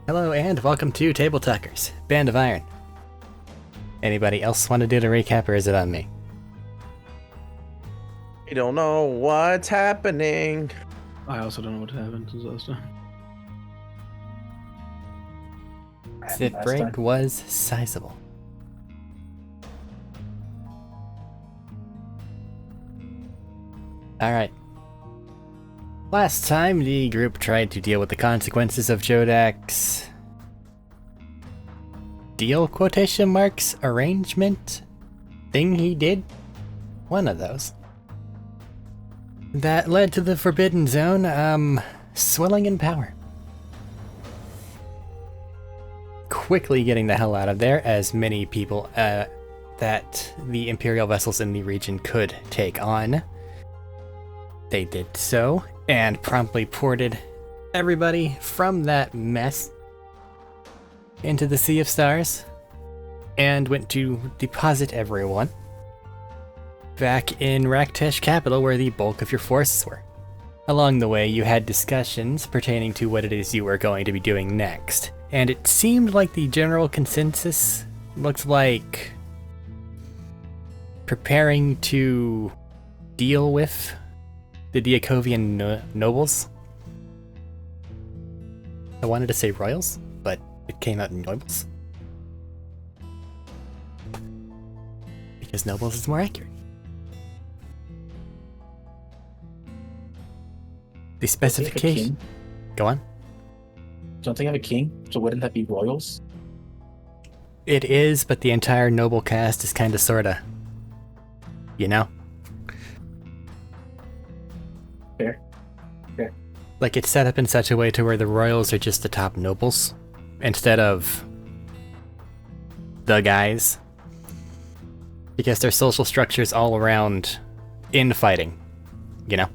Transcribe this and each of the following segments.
Hello and welcome to Tabletalkers, Band of Iron. Anybody else want to do the recap or is it on me? I don't know what's happening. I also don't know what happened since last time. The break was sizable. Alright. Last time, the group tried to deal with the consequences of Jodak's deal quotation marks arrangement thing he did? One of those. That led to the Forbidden Zone, swelling in power. Quickly getting the hell out of there, as many people that the Imperial vessels in the region could take on. They did so, and promptly ported everybody from that mess into the Sea of Stars, and went to deposit everyone back in Raktesh capital where the bulk of your forces were. Along the way, you had discussions pertaining to what it is you were going to be doing next, and it seemed like the general consensus looked like preparing to deal with the Diakovian nobles. I wanted to say royals, but it came out in nobles. Because nobles is more accurate. The specification... Go on. Don't they have a king? So wouldn't that be royals? It is, but the entire noble cast is kinda sorta... You know? Fair. Like, it's set up in such a way to where the royals are just the top nobles, instead of the guys. Because their social structure's all around infighting, you know?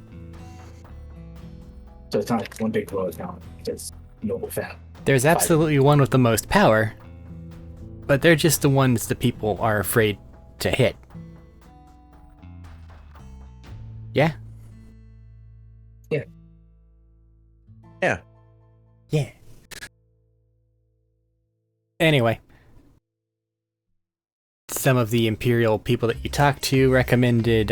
So it's not like one big royal town. It's noble family. There's absolutely one with the most power, but they're just the ones that people are afraid to hit. Yeah? Yeah. Yeah. Yeah. Anyway. Some of the Imperial people that you talked to recommended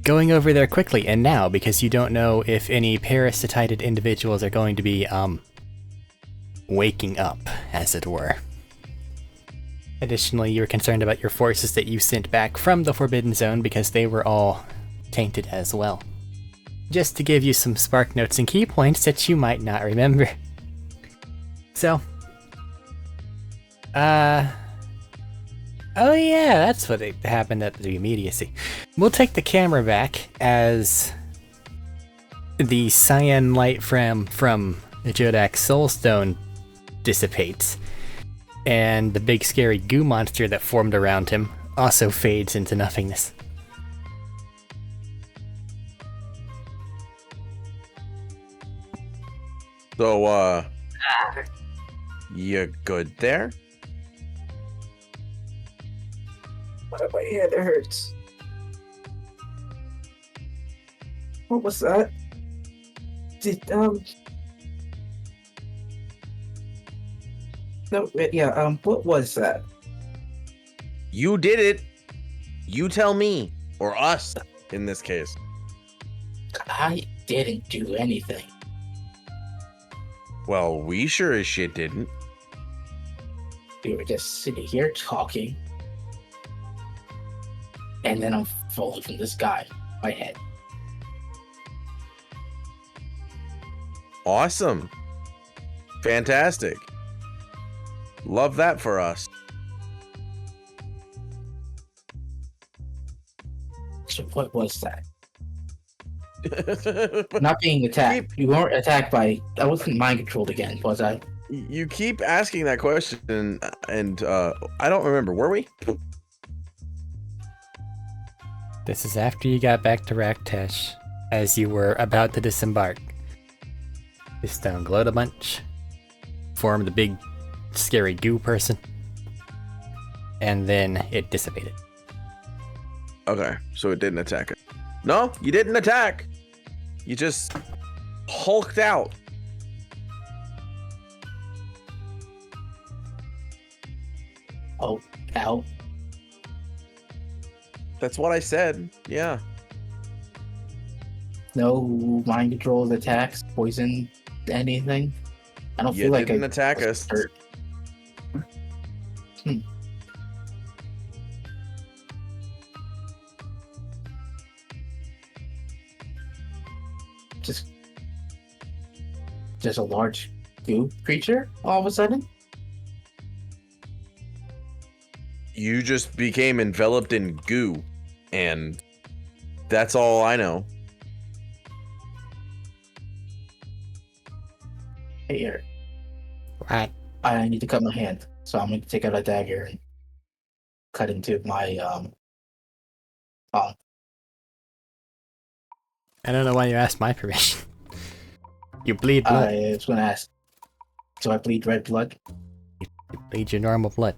going over there quickly and now, because you don't know if any parasitited individuals are going to be waking up, as it were. Additionally, you were concerned about your forces that you sent back from the Forbidden Zone because they were all tainted as well. Just to give you some spark notes and key points that you might not remember. So, oh yeah, that's what happened at the immediacy. We'll take the camera back as the cyan light from Jodak's Soulstone dissipates, and the big scary goo monster that formed around him also fades into nothingness. So, you good there? My head hurts. What was that? No, yeah, what was that? You did it. You tell me. Or us, in this case. I didn't do anything. Well, we sure as shit didn't. We were just sitting here talking. And then I'm falling from the sky. My head. Awesome. Fantastic. Love that for us. So what was that? Not being attacked. You weren't attacked by... I wasn't mind controlled again, was I? You keep asking that question, and I don't remember. Were we? This is after you got back to Raktesh, as you were about to disembark. The stone glowed a bunch, formed a big, scary goo person, and then it dissipated. Okay, so it didn't attack it. No, you didn't attack. You just hulked out. Oh, out. That's what I said. Yeah. No mind controls, attacks, poison, anything. I don't You feel like didn't I attack was us. hurt. Just a large goo creature all of a sudden. You just became enveloped in goo, and that's all I know. Hey, here, Right. I need to cut my hand, so I'm going to take out a dagger and cut into my palm. I don't know why you asked my permission. You bleed blood. I was going to ask, do I bleed red blood? You bleed your normal blood.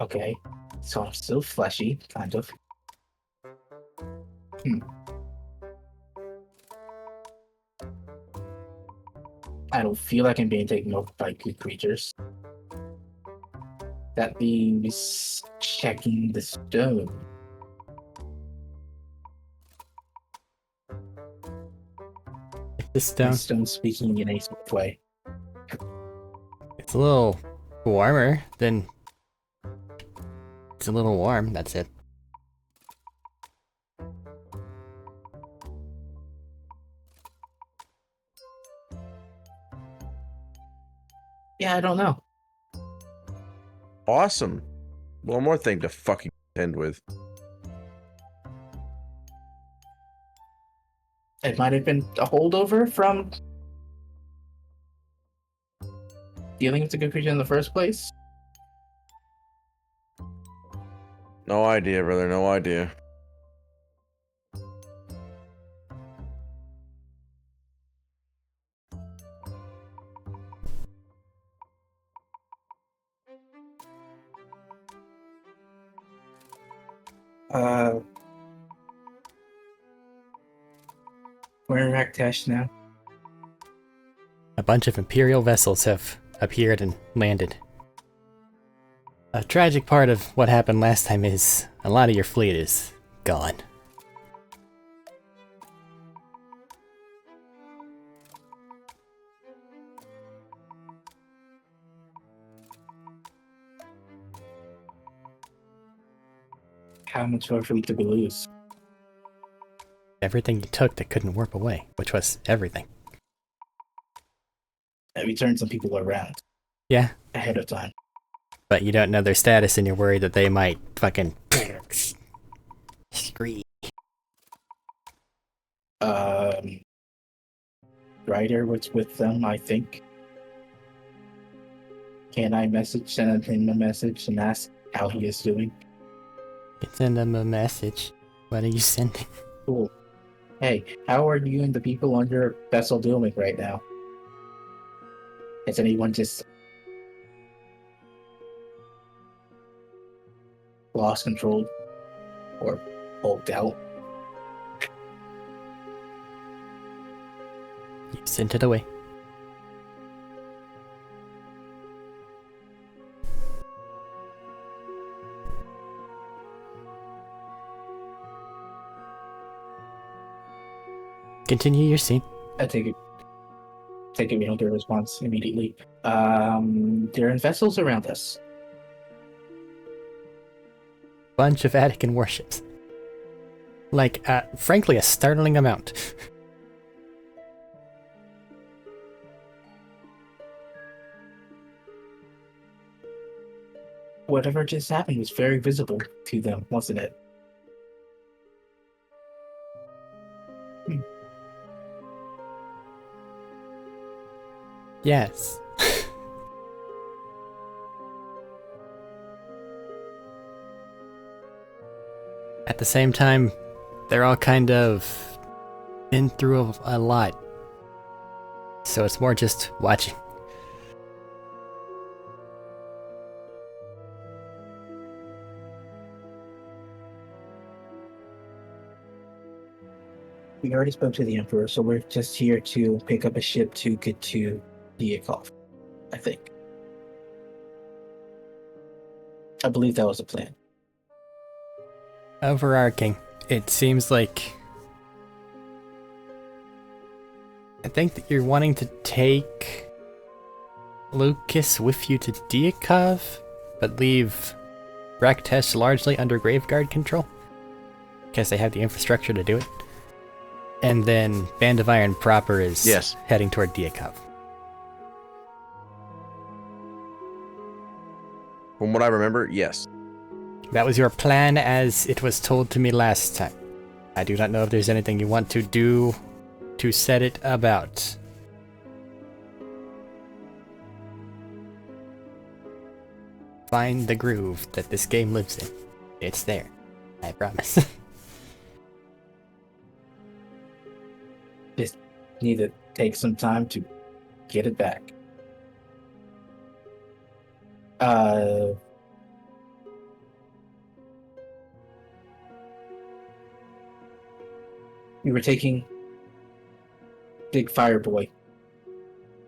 Okay, so I'm still fleshy, kind of. I don't feel like I'm being taken over by good creatures. That means checking the stone. This My stone, stone speaking in a sort of way. it's a little warmer than... It's a little warm, that's it. Yeah, I don't know. Awesome. One more thing to fucking end with. It might have been a holdover from dealing with the good creature in the first place. No idea, brother. No idea. We're in Raktesh now. A bunch of Imperial vessels have appeared and landed. A tragic part of what happened last time is a lot of your fleet is gone. How much more fleet did we lose? Everything you took that couldn't warp away, which was everything. We turned some people around Yeah, ahead of time. but you don't know their status and you're worried that they might fucking scream. Ryder was with them, I think. Can I send him a message and ask how he is doing? You can send them a message. What are you sending? Cool. Hey, how are you and the people on your vessel doing right now? Has anyone just lost control or hulked out? You sent it away. Continue your scene. I take it. We don't get a response immediately. There are vessels around us. Bunch of Vatican warships. Like, frankly, a startling amount. Whatever just happened was very visible to them, wasn't it? Yes. At the same time, they're all kind of been through a lot. So it's more just watching. We already spoke to the Emperor, so we're just here to pick up a ship to get to Diakov, I think. I believe that was the plan. Overarching, it seems like I think that you're wanting to take Lucas with you to Diakov, but leave Raktesh largely under Graveguard control, because they have the infrastructure to do it. And then Band of Iron proper is Yes. heading toward Diakov. From what I remember, yes. That was your plan as it was told to me last time. I do not know if there's anything you want to do to set it about. Find the groove that this game lives in. It's there. I promise. Just need to take some time to get it back. We were taking Big Fireboy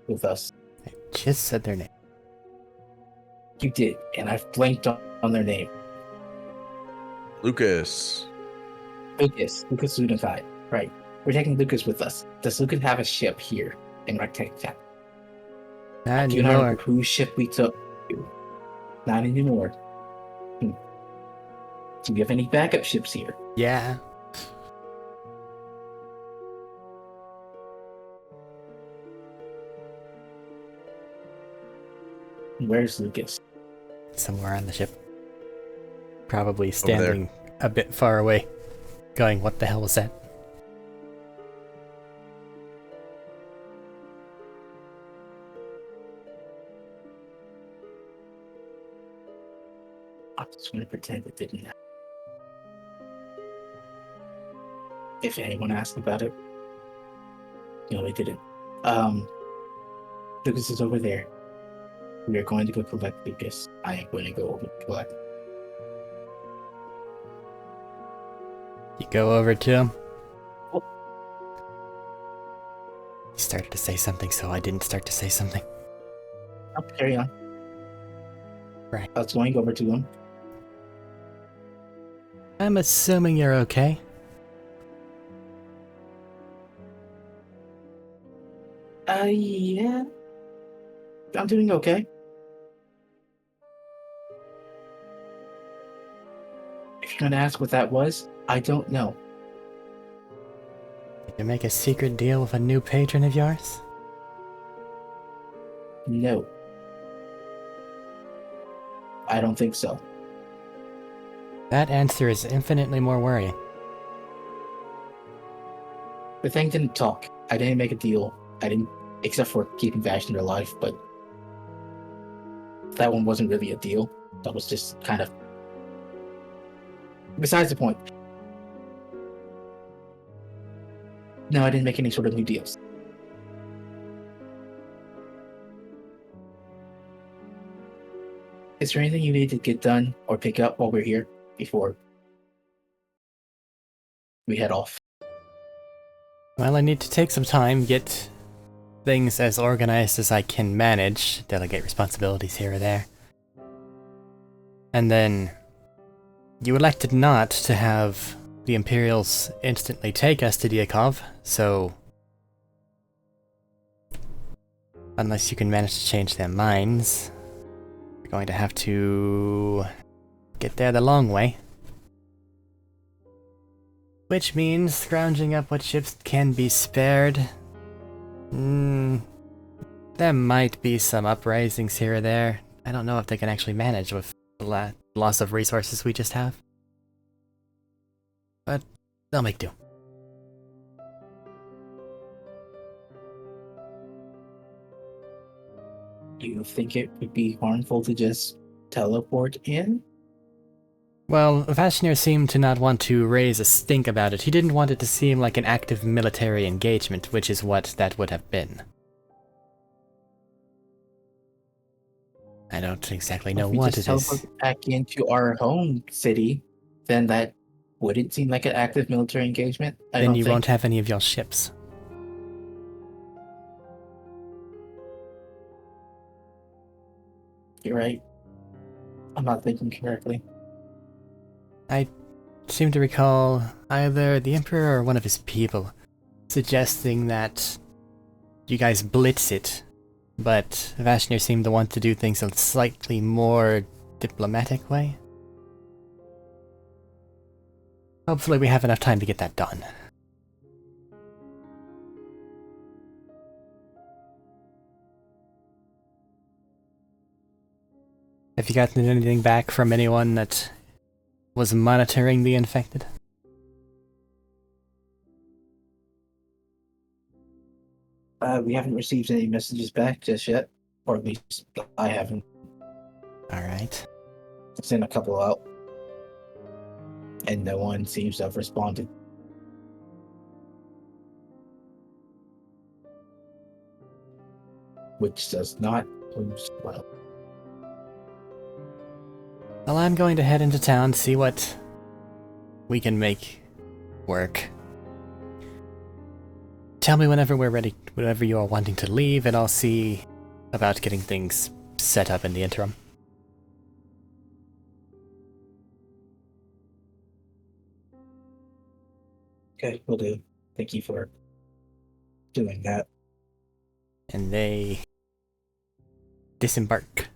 with us. I just said their name. You did, and I've blanked on their name. Lucas. Lucas Ludenkai. Right. We're taking Lucas with us. Does Lucas have a ship here in Rectangle? Not Do you know anymore. whose ship we took? Not anymore. Do you have any backup ships here? Yeah. Where's Lucas? Somewhere on the ship. Probably standing a bit far away. Going, what the hell was that? I'm just going to pretend it didn't happen. If anyone asked about it, no, it didn't. Lucas is over there. We are going to go collect Lucas. I am going to go over to collect. You go over to him. Oh. He started to say something, so I didn't start to say something. Oh, carry on. Right. I was going over to him. I'm assuming you're okay. Yeah. I'm doing okay. If you're gonna ask what that was, I don't know. Did you make a secret deal with a new patron of yours? No. I don't think so. That answer is infinitely more worrying. The thing didn't talk. I didn't make a deal. I didn't, except for keeping Vashton alive, but that one wasn't really a deal. That was just kind of... Besides the point. No, I didn't make any sort of new deals. Is there anything you need to get done or pick up while we're here before we head off? Well, I need to take some time, get things as organized as I can manage, delegate responsibilities here or there. And then you elected not to have the Imperials instantly take us to Diakov, so unless you can manage to change their minds, we're going to have to get there the long way. Which means scrounging up what ships can be spared. There might be some uprisings here or there. I don't know if they can actually manage with the loss of resources we just have. But they'll make do. Do you think it would be harmful to just teleport in? Well, Vashnir seemed to not want to raise a stink about it. He didn't want it to seem like an active military engagement, which is what that would have been. I don't exactly know If we what just it is. teleport back into our home city, then that wouldn't seem like an active military engagement. Then you won't have any of your ships. You're right. I'm not thinking correctly. I seem to recall either the Emperor or one of his people suggesting that you guys blitz it, but Vashnir seemed to want to do things a slightly more diplomatic way. Hopefully we have enough time to get that done. Have you gotten anything back from anyone that was monitoring the infected? We haven't received any messages back just yet, or at least I haven't. Alright. Sent a couple out, and no one seems to have responded. Which does not lose well. Well, I'm going to head into town, see what we can make work. Tell me whenever we're ready, whenever you are wanting to leave, and I'll see about getting things set up in the interim. Okay, will do. Thank you for doing that. And they disembark.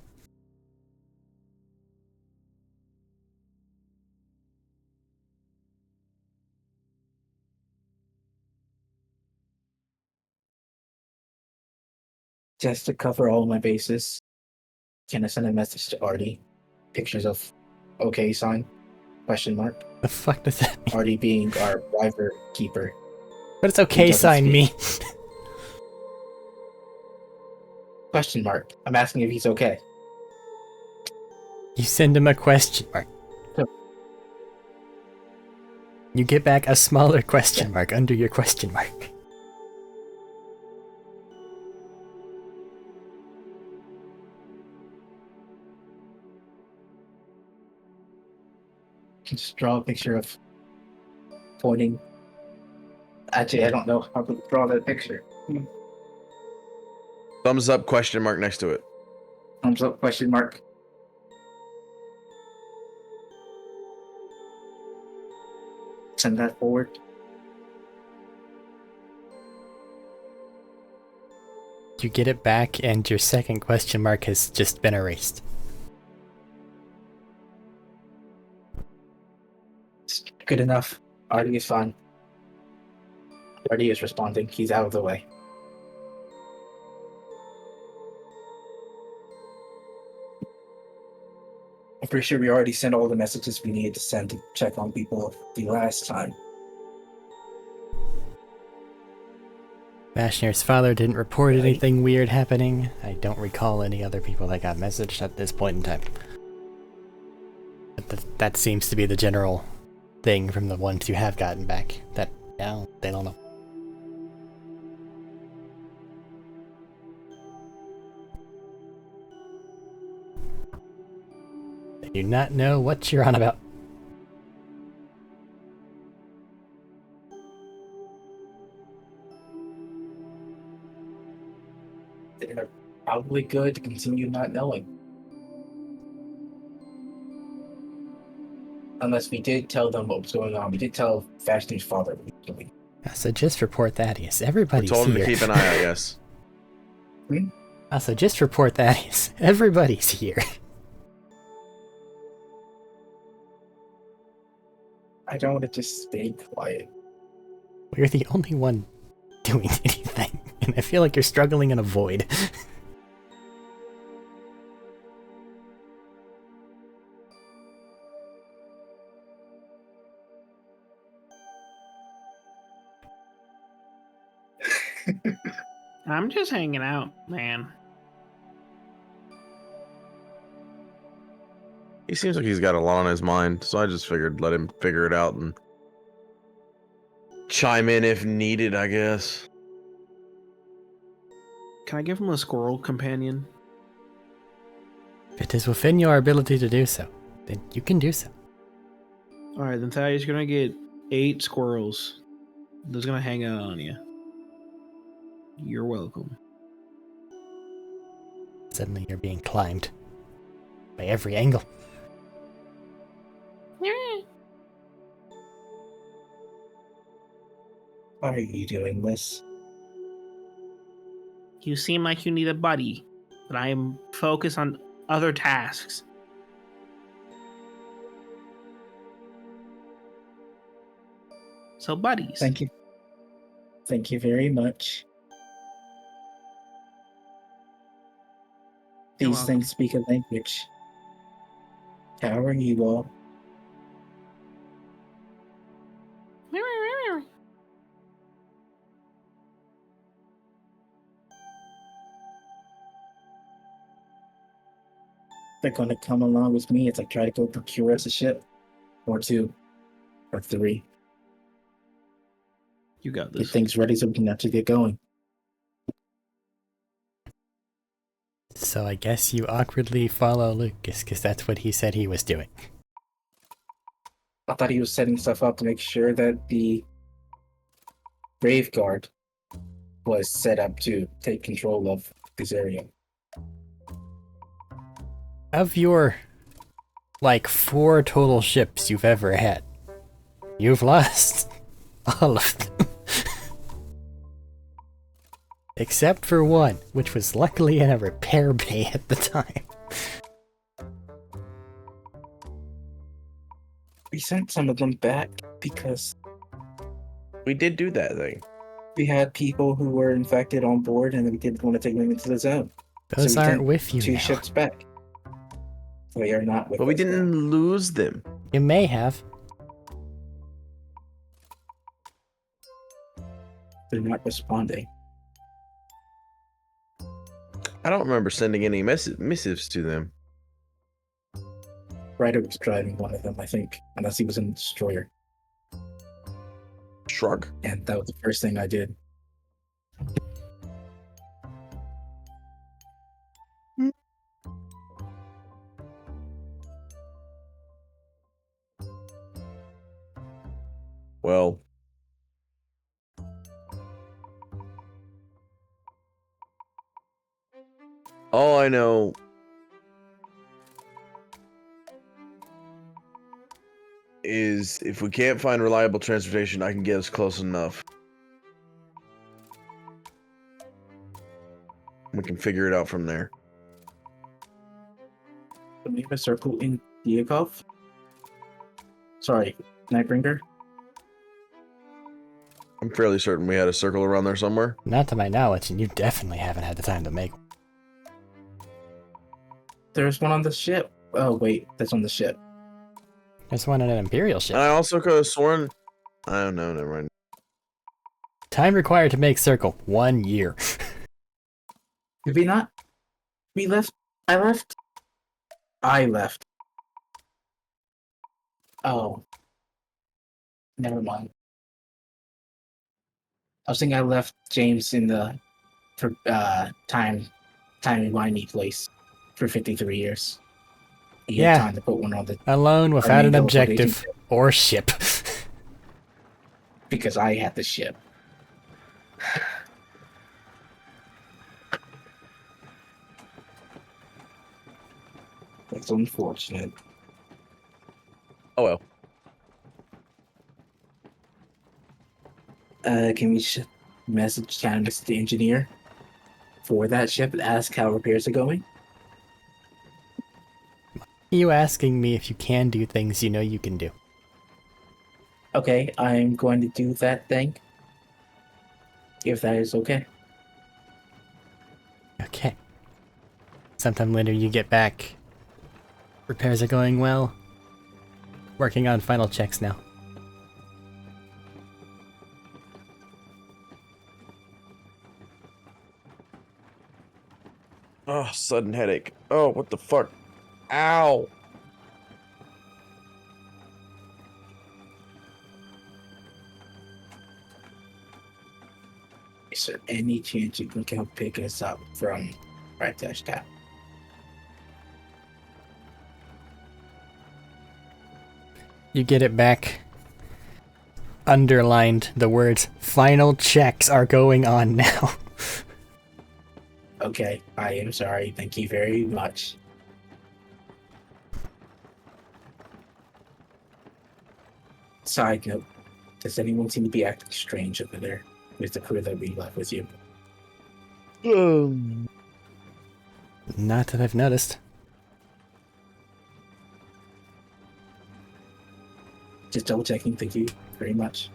Just to cover all my bases, can I send a message to Artie? Pictures of OK sign? Question mark. The fuck does that mean? Artie being our driver keeper. What does okay doesn't sign speak. mean? Question mark. I'm asking if he's okay. You send him a question mark. Yep. You get back a smaller question mark under your question mark. Just draw a picture of pointing. Actually, I don't know how to draw that picture. Thumbs up, question mark next to it. Thumbs up, question mark. Send that forward. You get it back, and your second question mark has just been erased. It's good enough. Artie is fine. Artie is responding. He's out of the way. I'm pretty sure we already sent all the messages we needed to send to check on people the last time. Vashnir's father didn't report anything weird happening. I don't recall any other people that got messaged at this point in time. But that seems to be the general thing from the ones you have gotten back. That now they don't know. They do not know what you're on about. They're probably good to continue not knowing. Unless we did tell them what was going on. We did tell Fashion's father what he was doing. So just report Thaddeus. We Everybody's told him here. to keep an eye, I guess. Also, just report Thaddeus. Everybody's here. I don't want to just stay quiet. We're the only one doing anything, and I feel like you're struggling in a void. I'm just hanging out, man. He seems like he's got a lot on his mind, so I just figured let him figure it out and chime in if needed, I guess. Can I give him a squirrel companion? If it is within your ability to do so, then you can do so. Alright, then Thaddeus, you're gonna get 8 squirrels. Those gonna hang out on you. You're welcome. Suddenly you're being climbed. by every angle. Why are you doing this? You seem like you need a buddy, but I am focused on other tasks. So, buddies. Thank you. Thank you very much. You're These welcome. things speak a language. How are you all? They're gonna come along with me as I try to go procure us a ship. Or two. Or three. You got Get this. things ready so we can actually get going. So I guess you awkwardly follow Lucas, because that's what he said he was doing. I thought he was setting stuff up to make sure that the Brave Guard was set up to take control of this area. Of your, 4 total ships you've ever had, you've lost all of them. Except for one, which was luckily in a repair bay at the time. We sent some of them back because We did do that thing. we had people who were infected on board and we didn't want to take them into the zone. Those we aren't sent with you 2 now. ships back. They are not with But we us now. didn't lose them. You may have. They're not responding. I don't remember sending any missives to them. Ryder was driving one of them, I think, unless he was in the destroyer. Shrug. And that was the first thing I did. Well, all I know is if we can't find reliable transportation, I can get us close enough. We can figure it out from there. Did we have a circle in Diakov? Sorry, Nightbringer? I'm fairly certain we had a circle around there somewhere. Not to my knowledge, and you definitely haven't had the time to make one. There's one on the ship. Oh, wait, that's on the ship. There's one on an Imperial ship. And I also could have sworn. I don't know, never mind. Time required to make circle, 1 year. Did we not? We left. I left. I left. Oh. Never mind. I was thinking I left James in the time reminding place for 53 years. He Yeah. had time to put one on the Alone without an Army objective teleportation or ship. because I had the ship. That's unfortunate. Oh well. Can we message Canvas the engineer for that ship and ask how repairs are going? You asking me if you can do things you know you can do. Okay, I'm going to do that thing. If that is okay. Okay. Sometime later you get back. Repairs are going well. Working on final checks now. Oh, sudden headache. Oh, what the fuck? Ow. Is there any chance you can come pick us up from Red Dash Town? You get it back. Underlined the words, final checks are going on now. Okay, I am sorry. Thank you very much. Side note, does anyone seem to be acting strange over there with the crew that we left with you? Not that I've noticed. Just double checking. Thank you very much.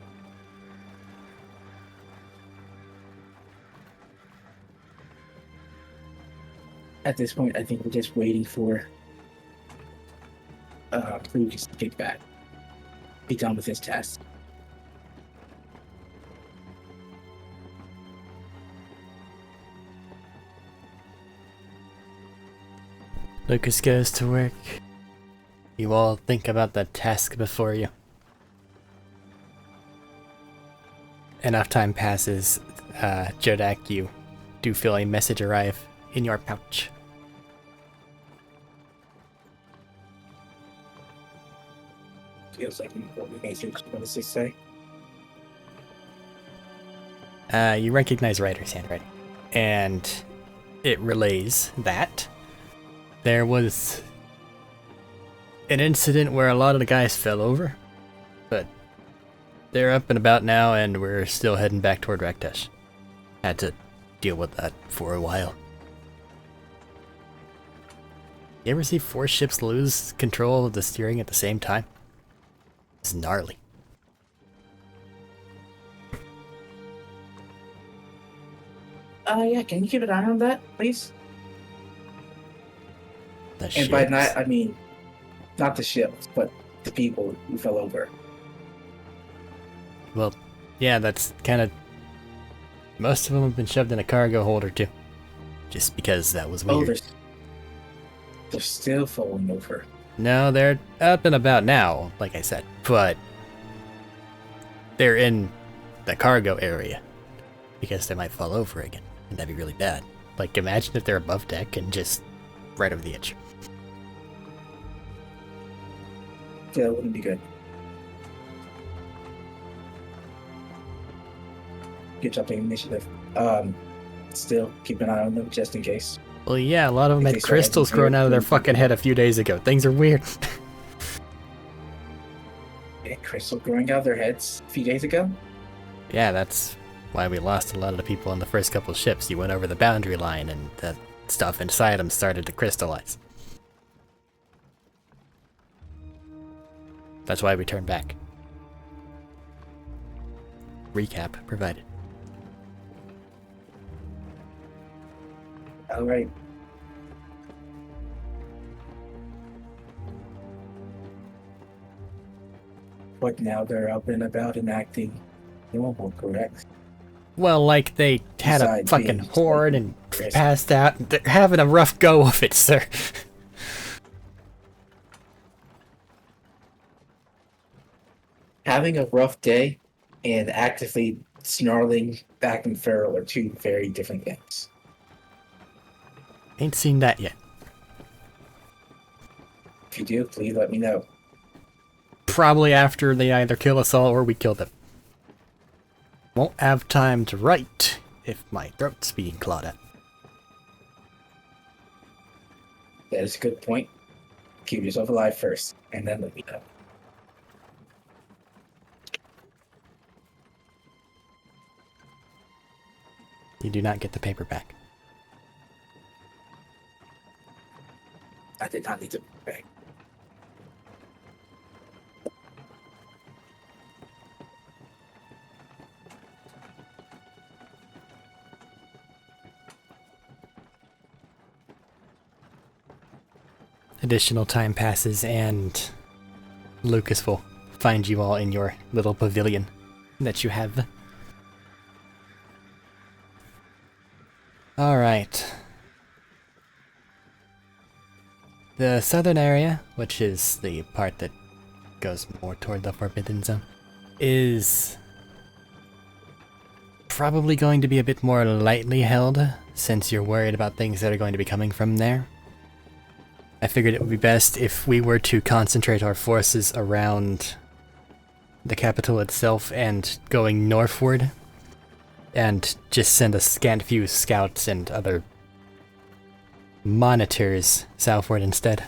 At this point, I think we're just waiting for Lucas to get back. Be done with his test. Lucas goes to work. You all think about the task before you. Enough time passes, Jodak, you do feel a message arrive in your pouch. Feels like an important message. What does it say? You recognize Ryder's handwriting, and it relays that there was an incident where a lot of the guys fell over, but they're up and about now, and we're still heading back toward Raktesh. Had to deal with that for a while. You ever see 4 ships lose control of the steering at the same time? It's gnarly. Yeah, can you keep an eye on that, please? The And by ships. that, I mean, not the ships, but the people who fell over. Well, yeah, that's kind of... Most of them have been shoved in a cargo hold or two. Just because that was weird. Oh, they're still falling over. No, they're up and about now, like I said. But they're in the cargo area. Because they might fall over again. And that'd be really bad. Like, imagine if they're above deck and just right over the edge. Yeah, that wouldn't be good. Good job taking initiative. Still keep an eye on them just in case. Well, yeah, a lot of them If they had start crystals having growing out of their weird fucking head a few days ago. Things are weird. A crystal growing out of their heads a few days ago? Yeah, that's why we lost a lot of the people on the first couple ships. You went over the boundary line and the stuff inside them started to crystallize. That's why we turned back. Recap provided. Alright. But now they're up and about and acting normal, correct? Well, like they had a Besides fucking being horde and crazy. passed out. They're having a rough go of it, sir. Having a rough day and actively snarling back and feral are two very different things. Ain't seen that yet. If you do, please let me know. Probably after they either kill us all or we kill them. Won't have time to write if my throat's being clawed at. That is a good point. Keep yourself alive first, and then let me know. You do not get the paper back. I did not need to beg. Additional time passes and Lucas will find you all in your little pavilion that you have. Alright. The southern area, which is the part that goes more toward the Forbidden Zone, is probably going to be a bit more lightly held, since you're worried about things that are going to be coming from there. I figured it would be best if we were to concentrate our forces around the capital itself and going northward, and just send a scant few scouts and other monitors southward instead.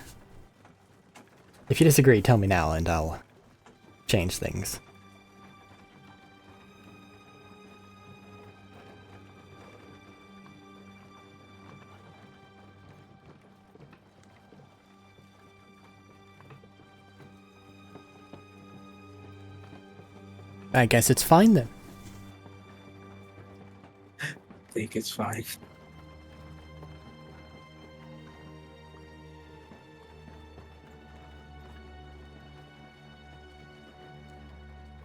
If you disagree, tell me now and I'll change things. I guess it's fine then. I think it's fine.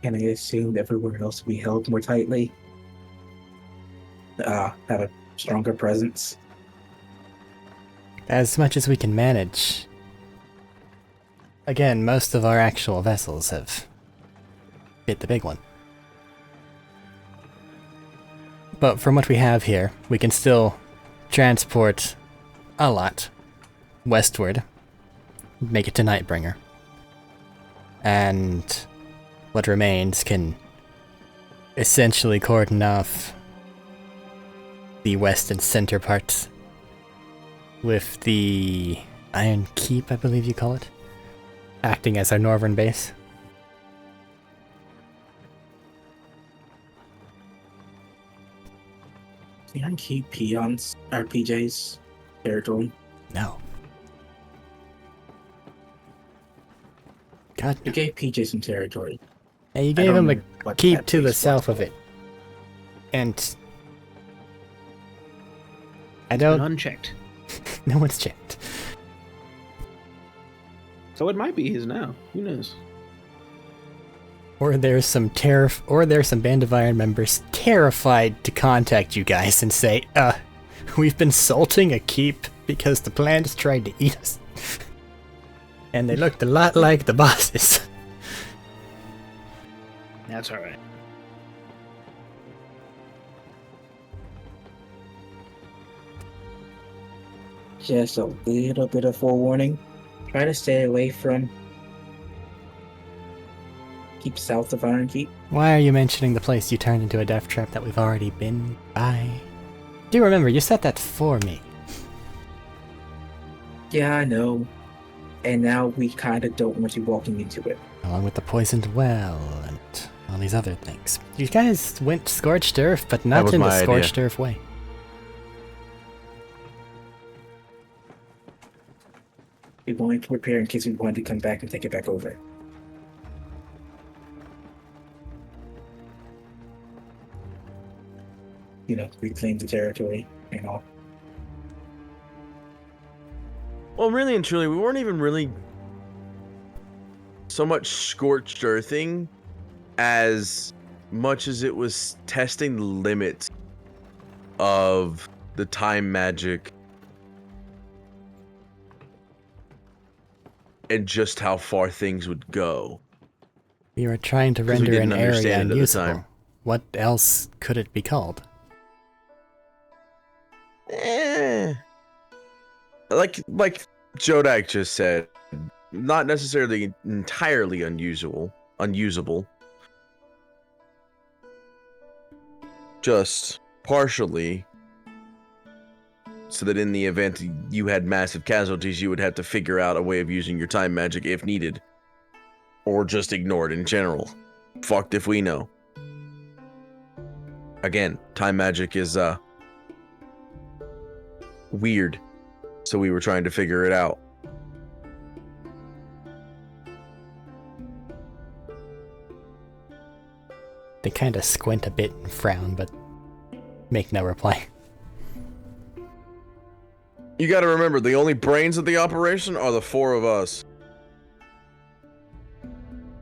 Can I assume everywhere else we held more tightly? Have a stronger presence? As much as we can manage. Again, most of our actual vessels have hit the big one. But from what we have here, we can still transport a lot westward, make it to Nightbringer. And what remains can essentially cordon off the west and center parts with the Iron Keep, I believe you call it, acting as our northern base. Can I keep peons or PJs territory? No. God, You gave PJ some territory. yeah, you I gave don't him a know what keep that to the place south was. of it. And I And don't... unchecked. No one's checked. So it might be his now. Who knows? Or there's some Band of Iron members terrified to contact you guys and say, we've been salting a keep because the plants tried to eat us. And they looked a lot like the bosses. That's alright. Just a little bit of forewarning. Try to stay away from. Keep south of Iron Keep. Why are you mentioning the place you turned into a death trap that we've already been by? Do remember, you set that for me. Yeah, I know. And now we kind of don't want you walking into it. Along with the poisoned well and all these other things. You guys went scorched earth, but not was in the my idea. scorched earth way. We wanted to prepare in case we wanted to come back and take it back over. You know, reclaim the territory and all. Well, really and truly, we weren't even really so much scorched earthing as much as it was testing the limits of the time magic and just how far things would go. You were trying to 'Cause we render an didn't area understand it at the unusable. time. What else could it be called? Like Jodak just said, not necessarily entirely unusable. Just partially, so that in the event you had massive casualties, you would have to figure out a way of using your time magic if needed. Or just ignore it in general. Fucked if we know. Again, time magic is, weird. So we were trying to figure it out. They kind of squint a bit and frown, but make no reply. You gotta remember, the only brains of the operation are the four of us.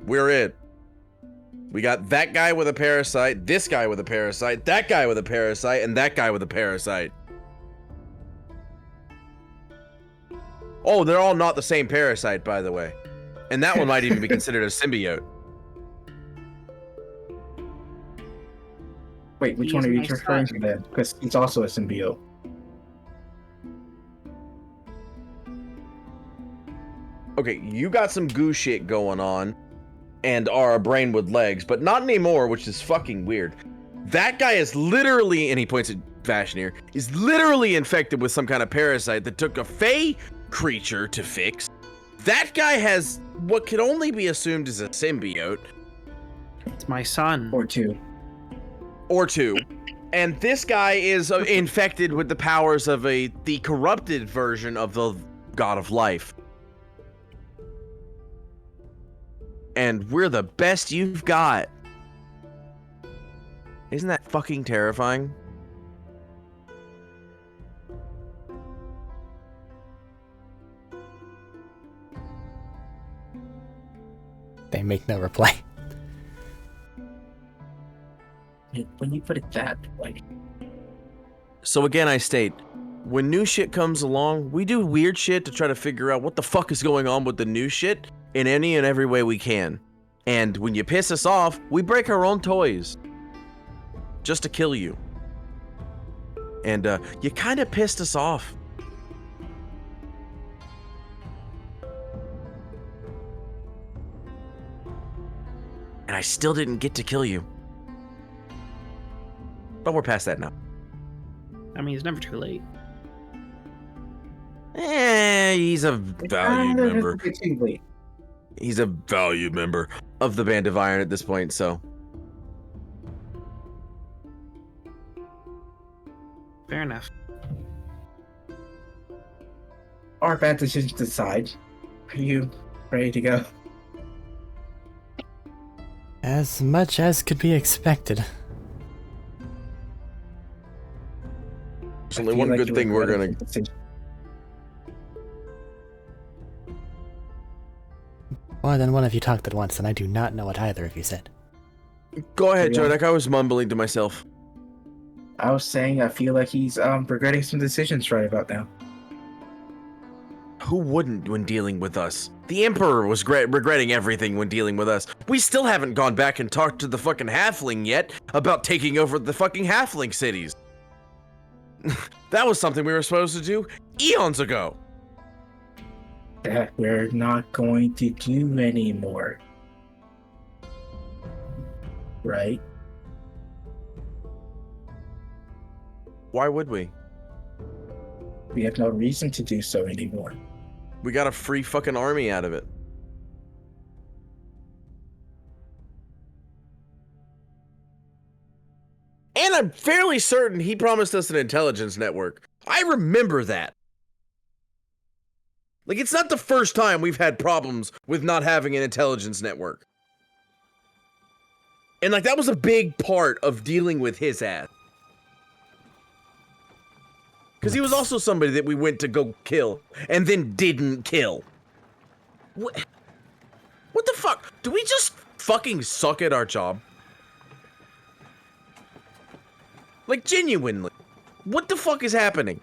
We're it. We got that guy with a parasite, this guy with a parasite, that guy with a parasite, and that guy with a parasite. Oh, they're all not the same parasite, by the way. And that one might even be considered a symbiote. Wait, which He one is are you my referring son. to then? Because he's also a symbiote. Okay, you got some goo shit going on and are a brain with legs, but not anymore, which is fucking weird. That guy is literally, and he points at Vashnir, is literally infected with some kind of parasite that took a fey creature to fix. That guy has what could only be assumed as a symbiote, It's my son. Or two. or two. And this guy is infected with the powers of the corrupted version of the God of Life. And we're the best you've got. Isn't that fucking terrifying? They make no reply. When you put it that way. So again, I state, when new shit comes along, we do weird shit to try to figure out what the fuck is going on with the new shit in any and every way we can. And when you piss us off, we break our own toys. Just to kill you. And you kind of pissed us off. And I still didn't get to kill you. But we're past that now. I mean, it's never too late. He's a valued member. Too late. He's a valued member of the Band of Iron at this point, so. Fair enough. Our bad decisions aside, are you ready to go? As much as could be expected. There's only one good thing we're gonna. More than one of you talked at once, and I do not know what either of you said. Go ahead, Yeah. Jodek. I was mumbling to myself. I was saying I feel like he's regretting some decisions right about now. Who wouldn't when dealing with us? The Emperor was regretting everything when dealing with us. We still haven't gone back and talked to the fucking halfling yet about taking over the fucking halfling cities. That was something we were supposed to do eons ago. That we're not going to do anymore. Right? Why would we? We have no reason to do so anymore. We got a free fucking army out of it. And I'm fairly certain he promised us an intelligence network. I remember that. Like, it's not the first time we've had problems with not having an intelligence network. And, like, that was a big part of dealing with his ass. Because he was also somebody that we went to go kill, and then didn't kill. What the fuck? Do we just fucking suck at our job? Like, genuinely. What the fuck is happening?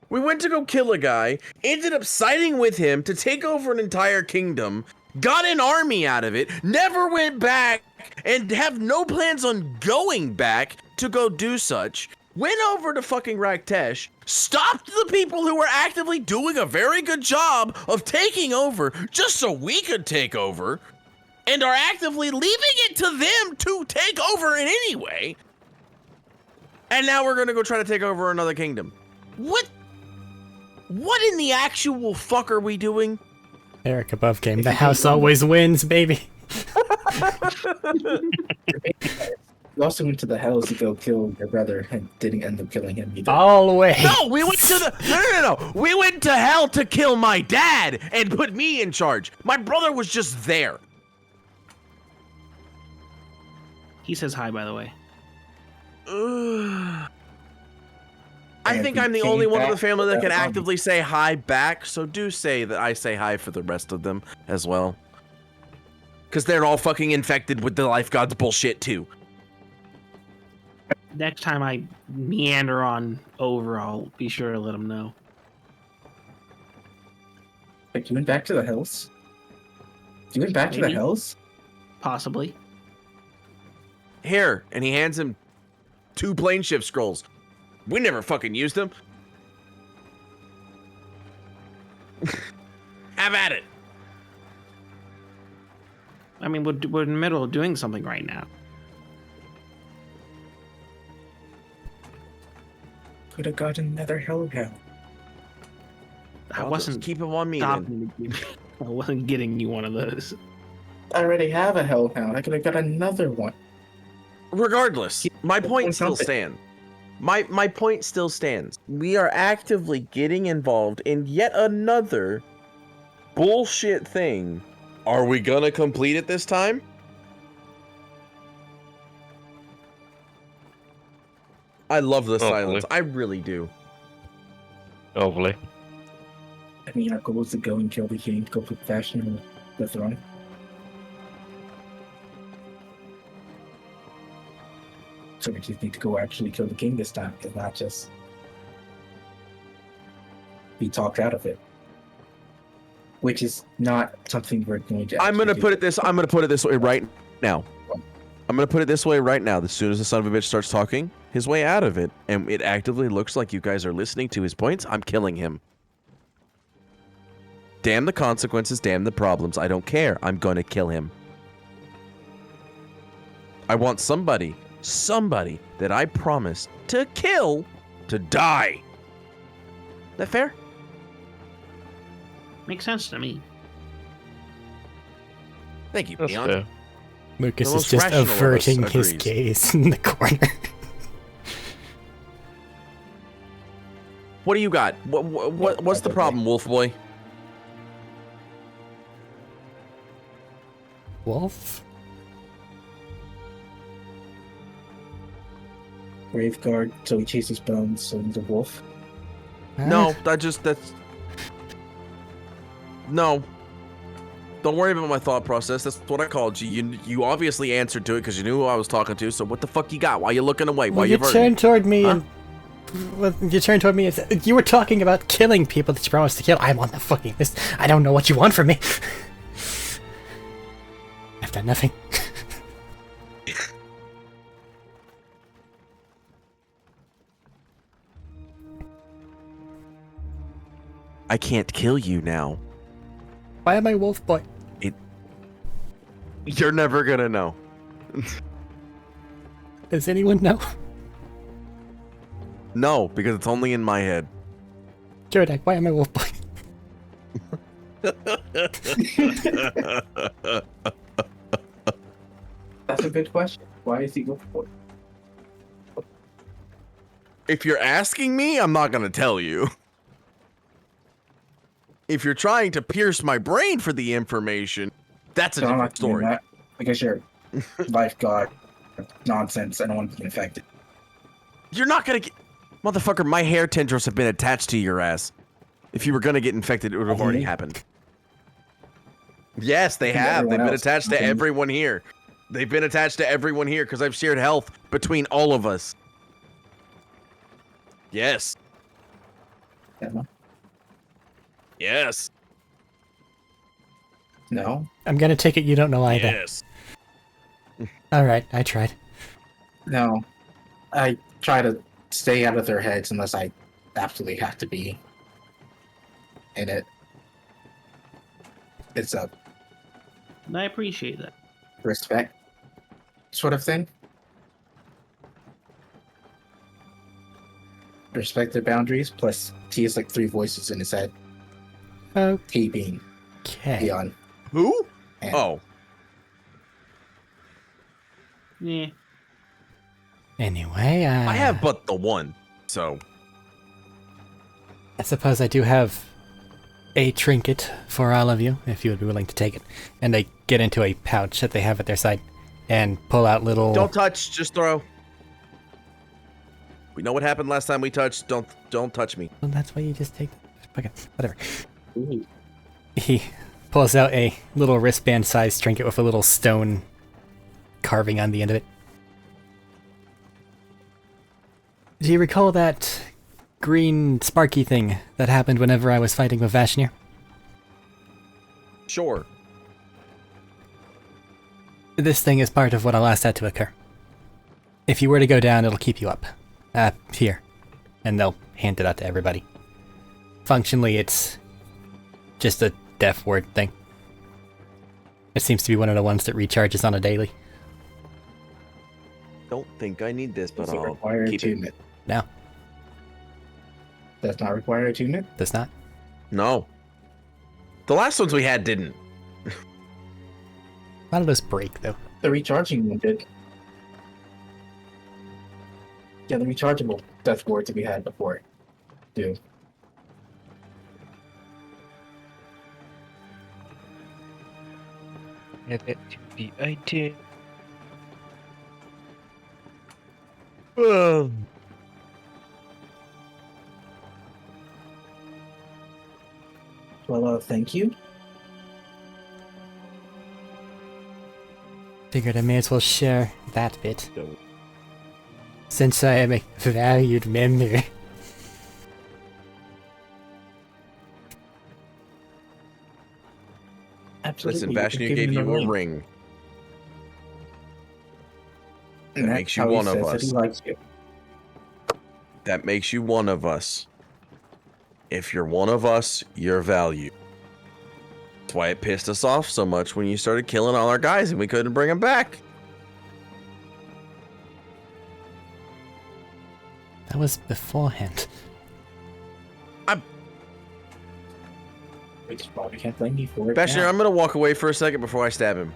We went to go kill a guy, ended up siding with him to take over an entire kingdom, got an army out of it, never went back, and have no plans on going back to go do such. Went over to fucking Raktesh, stopped the people who were actively doing a very good job of taking over just so we could take over, and are actively leaving it to them to take over in any way. And now we're gonna go try to take over another kingdom. What in the actual fuck are we doing? Arik above game. The house always wins, baby. You also went to the hells to go kill your brother and didn't end up killing him either. Always. No, we went to the no. We went to hell to kill my dad and put me in charge. My brother was just there. He says hi, by the way. I And think we I'm the came only one of the back family that with can that actively say hi back, so do say that I say hi for the rest of them as well. Because they're all fucking infected with the life gods bullshit too. Next time I meander on over, I'll be sure to let him know. Like, you went back to the hells? You went back to the Maybe. hells? Possibly. Here, and he hands him 2 plane shift scrolls. We never fucking used them. Have at it. I mean, we're in the middle of doing something right now. Could have got another hellhound. I I'll wasn't just keep him on me then. stopping you. I wasn't getting you one of those. I already have a hellhound. I could have got another one. Regardless, my point still something. stands. My point still stands. We are actively getting involved in yet another bullshit thing. Are we gonna complete it this time? I love the Hopefully. silence. I really do. Hopefully. I mean, our goal is to go and kill the king, go put fashion on the throne. So we just need to go actually kill the king this time, and not just be talked out of it. Which is not something we're going to. I'm gonna actually put do. it this. I'm gonna put it this way right now. I'm gonna put it this way right now. As soon as the son of a bitch starts talking his way out of it, and it actively looks like you guys are listening to his points, I'm killing him. Damn the consequences, damn the problems. I don't care. I'm gonna kill him. I want somebody that I promised to kill to die. That fair? Makes sense to me. Thank you, That's Leon. fair. Lucas The is most just rational of us averting his agrees. gaze in the corner. What do you got? What's the problem, Wolf Boy? Wolf? Graveguard, so he chases bones, so he's a wolf. No, that's no. Don't worry about my thought process. That's what I called you. You obviously answered to it because you knew who I was talking to. So what the fuck you got? Why you looking away? Why Well, you you averting? turned toward me Huh? and... Well, you turned toward me and said, you were talking about killing people that you promised to kill. I'm on the fucking list. I don't know what you want from me. I've done nothing. I can't kill you now. Why am I Wolf Boy? You're never gonna know. Does anyone know? No, because it's only in my head. Jordak, why am I Wolf Boy? That's a good question. Why is he wolf boy? If you're asking me, I'm not gonna tell you. If you're trying to pierce my brain for the information, that's a So I'm different not doing story. that because you're lifeguard nonsense. I don't want to be infected. You're not gonna get... Motherfucker, my hair tendrils have been attached to your ass. If you were gonna get infected, it would have already happened. Yes, they And have. They've everyone been else. attached to Okay. everyone here. They've been attached to everyone here because I've shared health between all of us. Yes. Yeah. Yes. No. I'm gonna take it you don't know either. Yes. Alright, I tried. No. I try to stay out of their heads unless I absolutely have to be in it. It's a And I appreciate that. respect sort of thing. Respect their boundaries. Plus, he has like 3 voices in his head. He being Okay. Leon. Who? And Oh. Yeah. Anyway, I have but the one, so... I suppose I do have a trinket for all of you, if you would be willing to take it. And they get into a pouch that they have at their side and pull out little... Don't touch, just throw. We know what happened last time we touched. Don't touch me. Well, that's why you just take... Okay, whatever. Ooh. He pulls out a little wristband-sized trinket with a little stone carving on the end of it. Do you recall that green sparky thing that happened whenever I was fighting with Vashnir? Sure. This thing is part of what allows that to occur. If you were to go down, it'll keep you up. Here. And they'll hand it out to everybody. Functionally, it's just a deaf word thing. It seems to be one of the ones that recharges on a daily. Don't think I need this, but Does it I'll require keep it. attunement? No, Does not require attunement? does not. No. The last ones we had didn't. A lot of those break, though. The recharging one did. Yeah, the rechargeable death wards that we had before do. Add that to the item. Well, thank you. Figured I may as well share that bit. Since I am a valued member. Absolutely. Listen, you can Vashnu give gave me the you a ring. That And makes that's you how he one of says that us. he likes you. That makes you one of us. If you're one of us, you're valued. That's why it pissed us off so much when you started killing all our guys and we couldn't bring them back. That was beforehand. Which is probably can't blame you for it. Vashnu, now. I'm gonna walk away for a second before I stab him.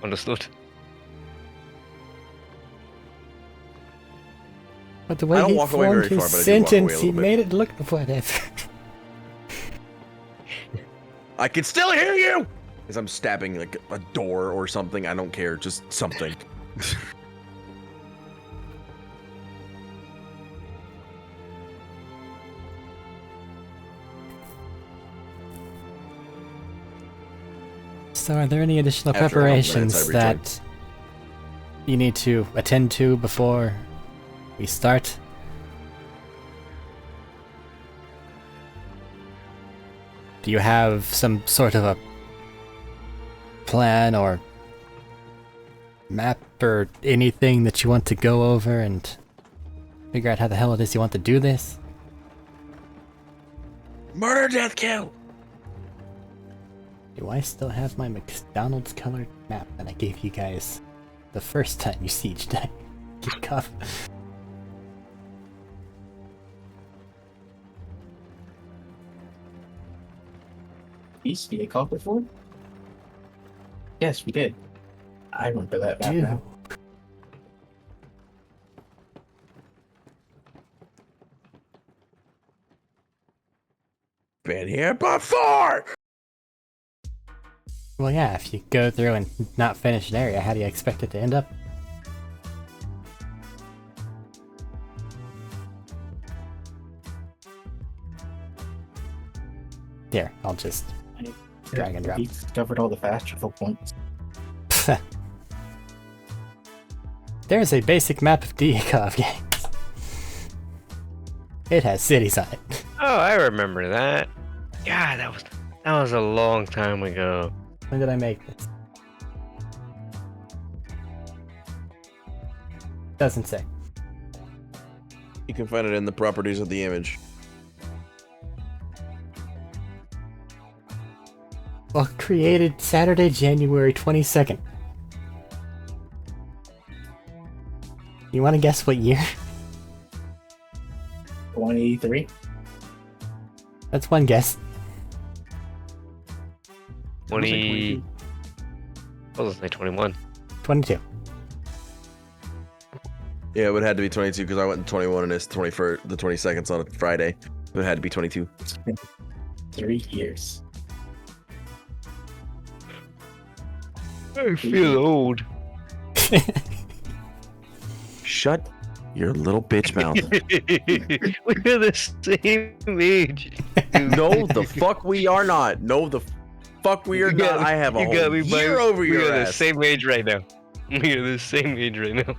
Understood. But the way I don't he walk away formed very his far, but I do walk away a sentence, he little bit. made it look whatever. I can still hear you! As I'm stabbing like a door or something. I don't care, just something. So are there any additional After how many minutes preparations I rejoin. that you need to attend to before we start? Do you have some sort of a plan or map or anything that you want to go over and figure out how the hell it is you want to do this? Murder, death, kill! Do I still have my McDonald's colored map that I gave you guys the first time you sieged that kickoff? East be a call before? Yes, we did. I remember that map now. Been here before! Well, yeah, if you go through and not finish an area, how do you expect it to end up? Here, I'll just drag and drop. We discovered all the fast travel points. There's a basic map of Diakov games. It has cities on it. Oh, I remember that. Yeah, that was a long time ago. When did I make this? Doesn't say. You can find it in the properties of the image. Well, created Saturday, January 22nd. You want to guess what year? 183. That's one guess. 20. I was gonna say 21. 22. Yeah, it would have to be 22 because I went in 21 and it's 21st, the 22nd's on a Friday. It had to be 22. It's been 3 years. I feel old. Shut your little bitch mouth. We're the same age. No, the fuck we are not. No, the fuck we are You got not. me- I have a you got whole me by- year over we your are the ass. same age right now. We are the same age right now.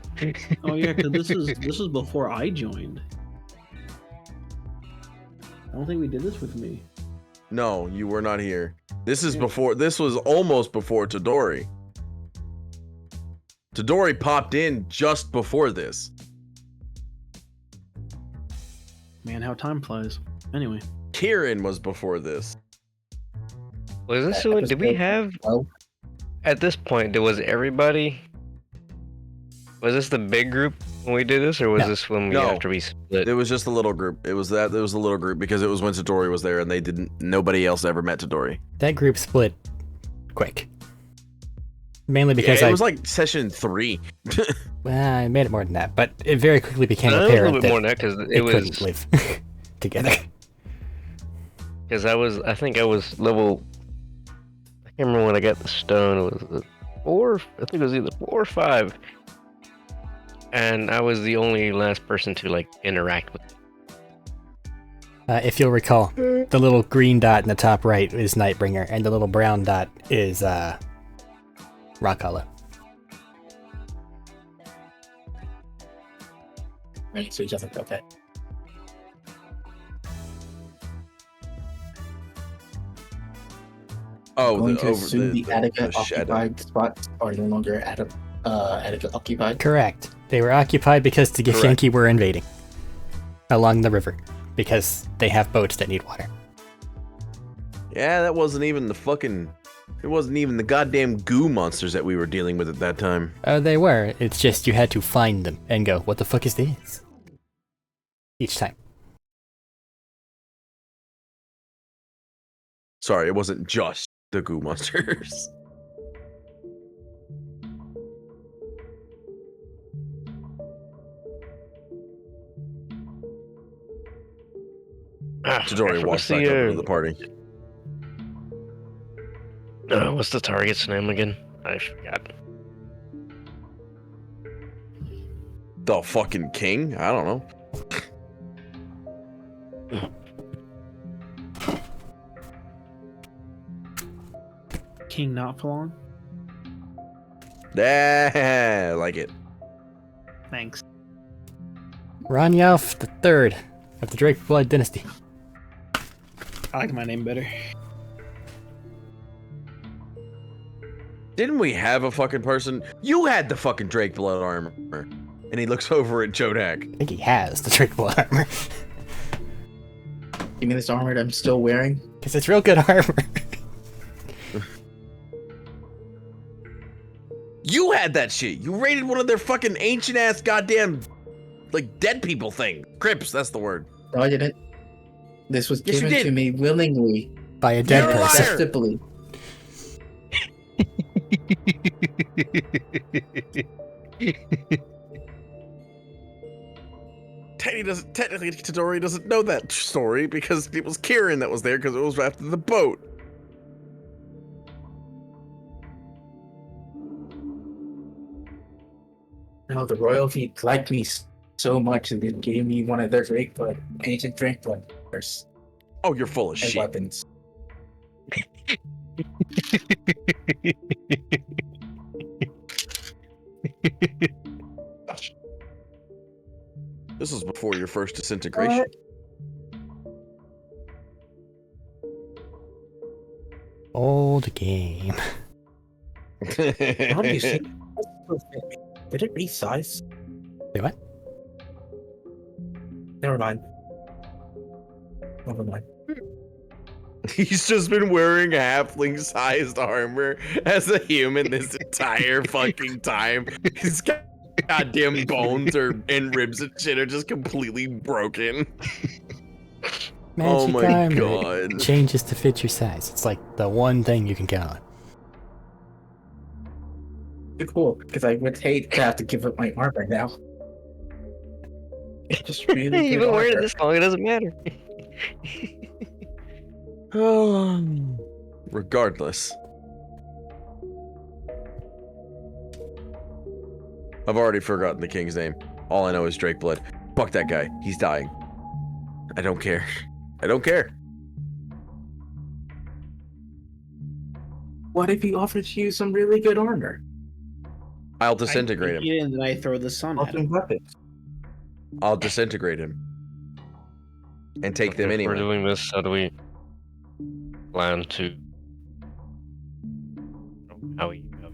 Oh yeah, because this is before I joined. I don't think we did this with me. No, you were not here. This is before. This was almost before Todori. Todori popped in just before this. Man, how time flies. Anyway, Kieran was before this. Was this That the one? Did we episode- have Well, at this point? There was everybody. Was this the big group when we did this, or was No. this when we No. after we split? It was just a little group. It was a little group because it was when Todori was there and they didn't. Nobody else ever met Todori. That group split quick. Mainly because Yeah, it I was like session 3. well, I made it more than that, but it very quickly became No, it was a apparent little bit that more than that because they it was couldn't live together. because I think I was level. I can't remember when I got the stone. It was 4. I think it was either 4 or 5. And I was the only last person to like interact with. If you'll recall, the little green dot in the top right is Nightbringer, and the little brown dot is Rock Hollow. Right, so he doesn't. Okay. Oh, Going to over assume the Attica shadow. occupied spots are no longer Attica occupied. Correct. They were occupied because the Correct. Githyanki were invading along the river because they have boats that need water. Yeah, that wasn't even the fucking. It wasn't even the goddamn goo monsters that we were dealing with at that time. They were. It's just you had to find them and go, what the fuck is this? Each time. Sorry, it wasn't just the goo monsters. Chidori walks back over to the party. What's the target's name again? I forgot. The fucking king? I don't know. King not for long. Yeah, I like it. Thanks. Ranyalf the Third of the Drake Blood Dynasty. I like my name better. Didn't we have a fucking person? You had the fucking Drake blood armor. And he looks over at Jodak. I think he has the Drake Blood armor. You mean this armor that I'm still wearing? Because it's real good armor. You had that shit. You raided one of their fucking ancient ass goddamn, like, dead people thing. Crips, that's the word. No, I didn't. This was Yes, you given did. to me willingly, By a dead You're a liar. person. acceptably. Technically, Tadori doesn't know that story because it was Kieran that was there because it was after the boat. No, the royalty liked me so much that they gave me one of their ancient Drake blood Oh, you're full of and shit. weapons. This was before your first disintegration. Old game. How do you see? Did it resize? Say what? Never mind. Never mind. He's just been wearing halfling-sized armor as a human this entire fucking time. His goddamn bones and ribs and shit are just completely broken. Magic Oh my armor. God. It changes to fit your size. It's like the one thing you can count on. Cool, because I would hate to have to give up my armor now. It's just really You've good been wearing it armor. this long, it doesn't matter. Regardless. I've already forgotten the king's name. All I know is Drake Blood. Fuck that guy. He's dying. I don't care. I don't care. What if he offered you some really good armor? I'll disintegrate him. And then I throw the sun at him. Awesome weapons. I'll disintegrate him. And take them If anyway. we're doing this, how do we plan to...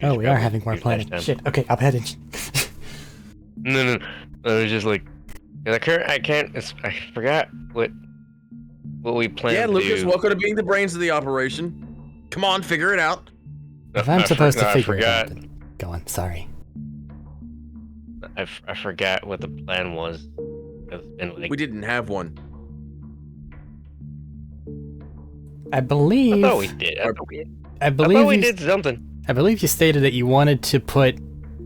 Oh, we are having more planning. Shit. Okay, I'll pay attention. No. It was just like... 'cause I can't... I forgot what we planned Yeah, to Lucas, do. welcome to being the brains of the operation. Come on, figure it out. If I'm supposed to figure it forgot. out, then go on. Sorry. I forgot what the plan was. It's been like... We didn't have one. I believe. I thought we did. I thought we you, did something. I believe you stated that you wanted to put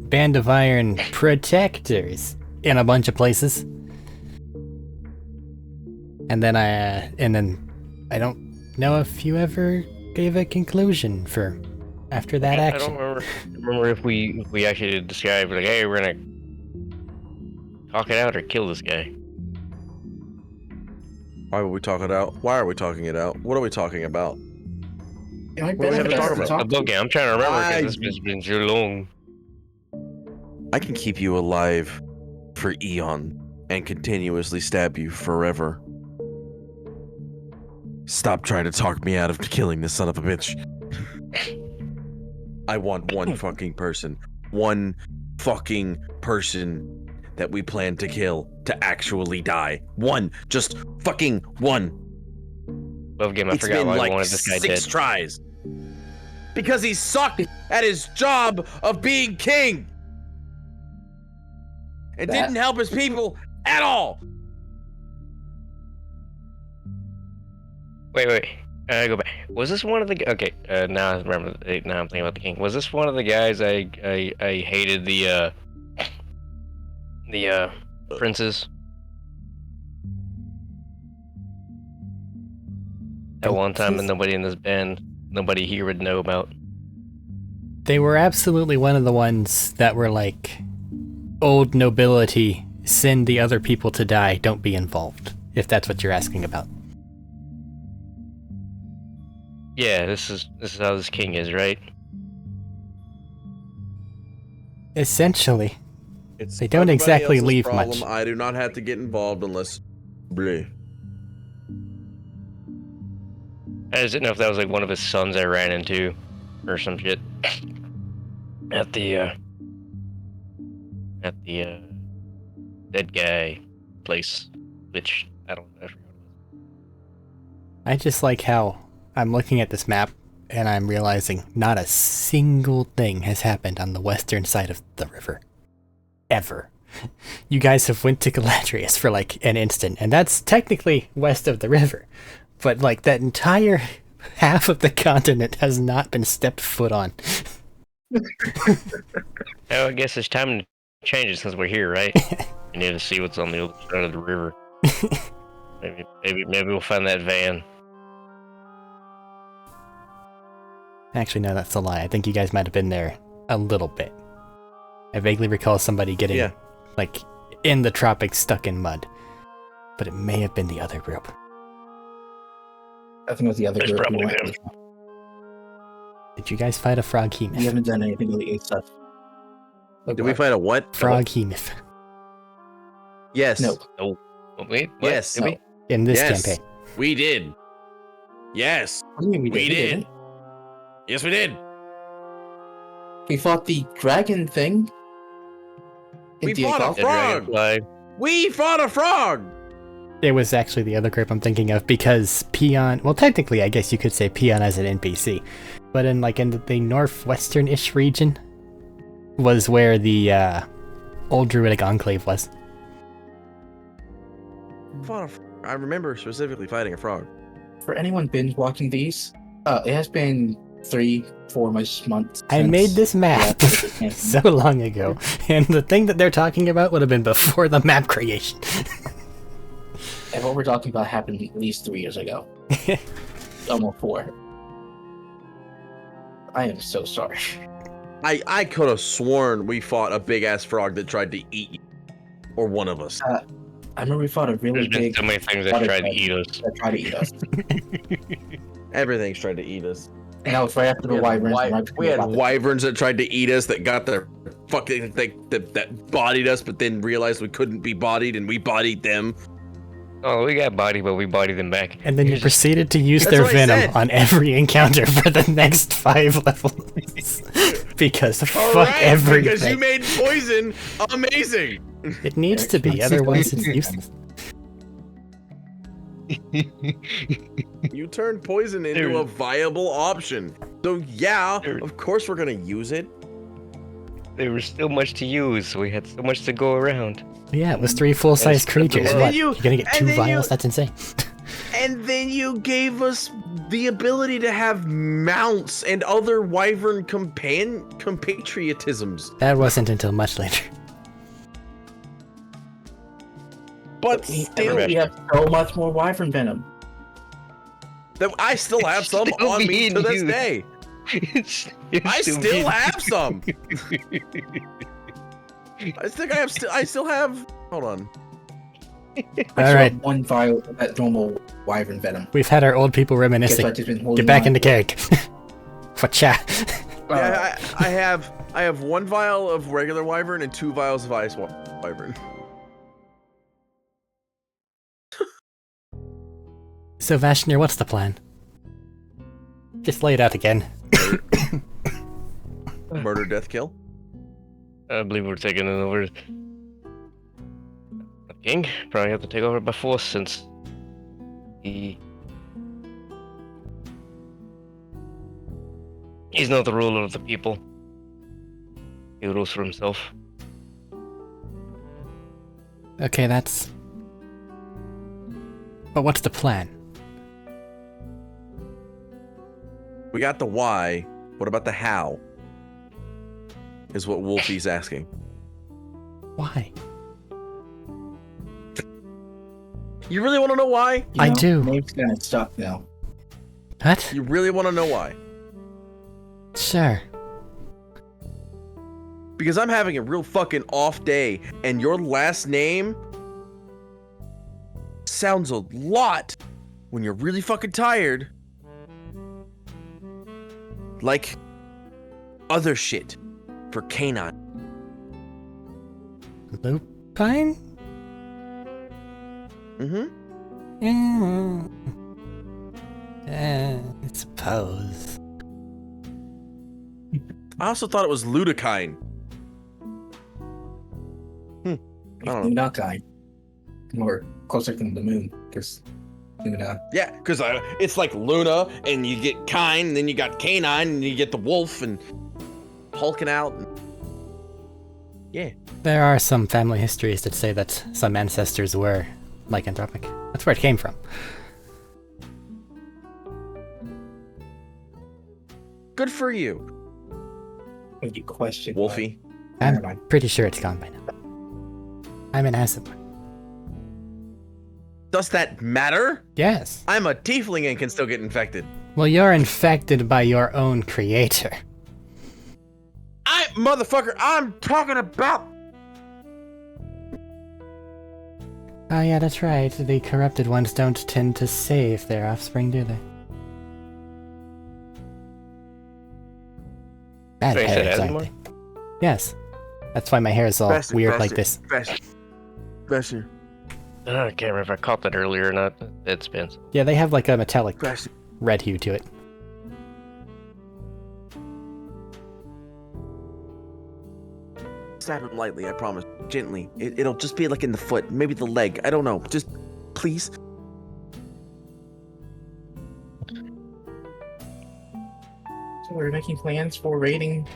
Band of Iron protectors in a bunch of places. And then I don't know if you ever gave a conclusion for after that I action. don't remember if we actually did describe like, hey, we're gonna talk it out or kill this guy. Why are we talking it out? Why are we talking it out? What are we talking about? Yeah, What do we have to talk about? Okay, I'm trying to remember I- because this has been too long. I can keep you alive for eon and continuously stab you forever. Stop trying to talk me out of killing this son of a bitch. I want one fucking person. One fucking person that we plan to kill to actually die. One. Just fucking one. Love game, I It's forgot been why I like wanted this guy 6 dead. tries. Because he sucked at his job of being king. It That- didn't help his people at all. Wait. Go back. Was this one of the? Okay, now I remember. Now I'm thinking about the king. Was this one of the guys I hated the princes? At one time, and nobody in this band, nobody here would know about. They were absolutely one of the ones that were like, old nobility, send the other people to die, don't be involved, if that's what you're asking about. Yeah, this is how this king is, right? Essentially. It's They don't everybody exactly else's leave problem. much. I do not have to get involved unless. Bleh. I just didn't know if that was like one of his sons I ran into, or some shit. At the dead guy place, which I don't know. I just like how I'm looking at this map and I'm realizing not a single thing has happened on the western side of the river. Ever. You guys have went to Galadrius for like an instant, and that's technically west of the river. But like that entire half of the continent has not been stepped foot on. Oh, I guess it's time to change it since we're here, right? We need to see what's on the other side of the river. Maybe we'll find that van. Actually, no, that's a lie. I think you guys might have been there a little bit. I vaguely recall somebody getting, like, in the tropics stuck in mud. But it may have been the other group. I think it was the other That's group. probably them. Did you guys fight a frog We hemoth? haven't done anything with the 8 stuff. Like Did we what? find a what? Frog hemoth. Yes. No. Oh, wait, what? Yes. Did we? In this Yes. campaign. We did. Yes. What do you mean we We didn't? did. Yes, we did. We fought the dragon thing. in We D&D fought a Golf. The frog. dragonfly. We fought a frog. It was actually the other group I'm thinking of because Peon, well, technically, I guess you could say Peon as an NPC, but in the northwestern-ish region was where the old druidic enclave was. I remember specifically fighting a frog. For anyone binge watching these, it has been 3-4 months. I made this map since- so long ago, and the thing that they're talking about would have been before the map creation. And what we're talking about happened at least 3 years ago. Almost 4. I am so sorry. I could have sworn we fought a big ass frog that tried to eat you, or one of us. I remember we fought a really There's been big so many things that water tried to dragon eat us. that tried to eat us. Everything's tried to eat us. And that was right after the wyverns. and right We had before the- wyverns that tried to eat us, that got their fucking that bodied us, but then realized we couldn't be bodied, and we bodied them. Oh, we got bodied, but we bodied them back. And then you Here's- proceeded to use That's their what I venom said. on every encounter for the next 5 levels. Because All fuck right, everything. because you made poison amazing. It needs to be, otherwise it's useless. You turned poison into Dude. a viable option. So yeah, Dude. of course we're gonna use it. There was still much to use, so we had so much to go around. Yeah, it was 3 full-size Yes, creatures. and What? then You're gonna get 2 and then vials? you- That's insane. And then you gave us the ability to have mounts and other wyvern compatriotisms. That wasn't until much later. But We still, have so much more wyvern venom. I still have some Still on me being to this used. day. It's I still being- have some. I think I still have. Hold on. I All still right. have 1 vial of that normal wyvern venom. We've had our old people Guess reminiscing. what? I've just been holding Get back on into to it. character. For chat. Yeah, I have 1 vial of regular wyvern and 2 vials of ice wyvern. So Vashnir, what's the plan? Just lay it out again. Murder, death, kill. I believe we're taking it over. The king probably have to take over by force since he's not the ruler of the people. He rules for himself. Okay, that's... But what's the plan? We got the why. What about the how? Is what Wolfie's asking. Why? You really want to know why? You I know, do. Name's kind of stuck now. What? You really want to know why? Sure. Because I'm having a real fucking off day, and your last name sounds a lot when you're really fucking tired. Like other shit for canine. Lupine? Mm-hmm. I suppose. I also thought it was ludicine. I don't know. Luna kind. More closer to the moon, because Luna. Yeah, because it's like Luna, and you get Kine, and then you got Canine, and you get the wolf, and hulking out. And... Yeah. There are some family histories that say that some ancestors were lycanthropic. That's where it came from. Good for you, When you question Wolfie. Never I'm mind. pretty sure it's gone by now. I'm an acid one. Does that matter? Yes. I'm a tiefling and can still get infected. Well, you're infected by your own creator. Motherfucker, I'm talking about... Oh yeah, that's right. The corrupted ones don't tend to save their offspring, do they? Bad So you said hairs, aren't asthma? they? Yes. That's why my hair is all weird like this. Faster. I can't remember if I caught that earlier or not. It's been. Yeah, they have like a metallic Faster. red hue to it. Stab him lightly, I promise. Gently. It'll just be like in the foot, maybe the leg. I don't know. Just, please. So we're making plans for raiding.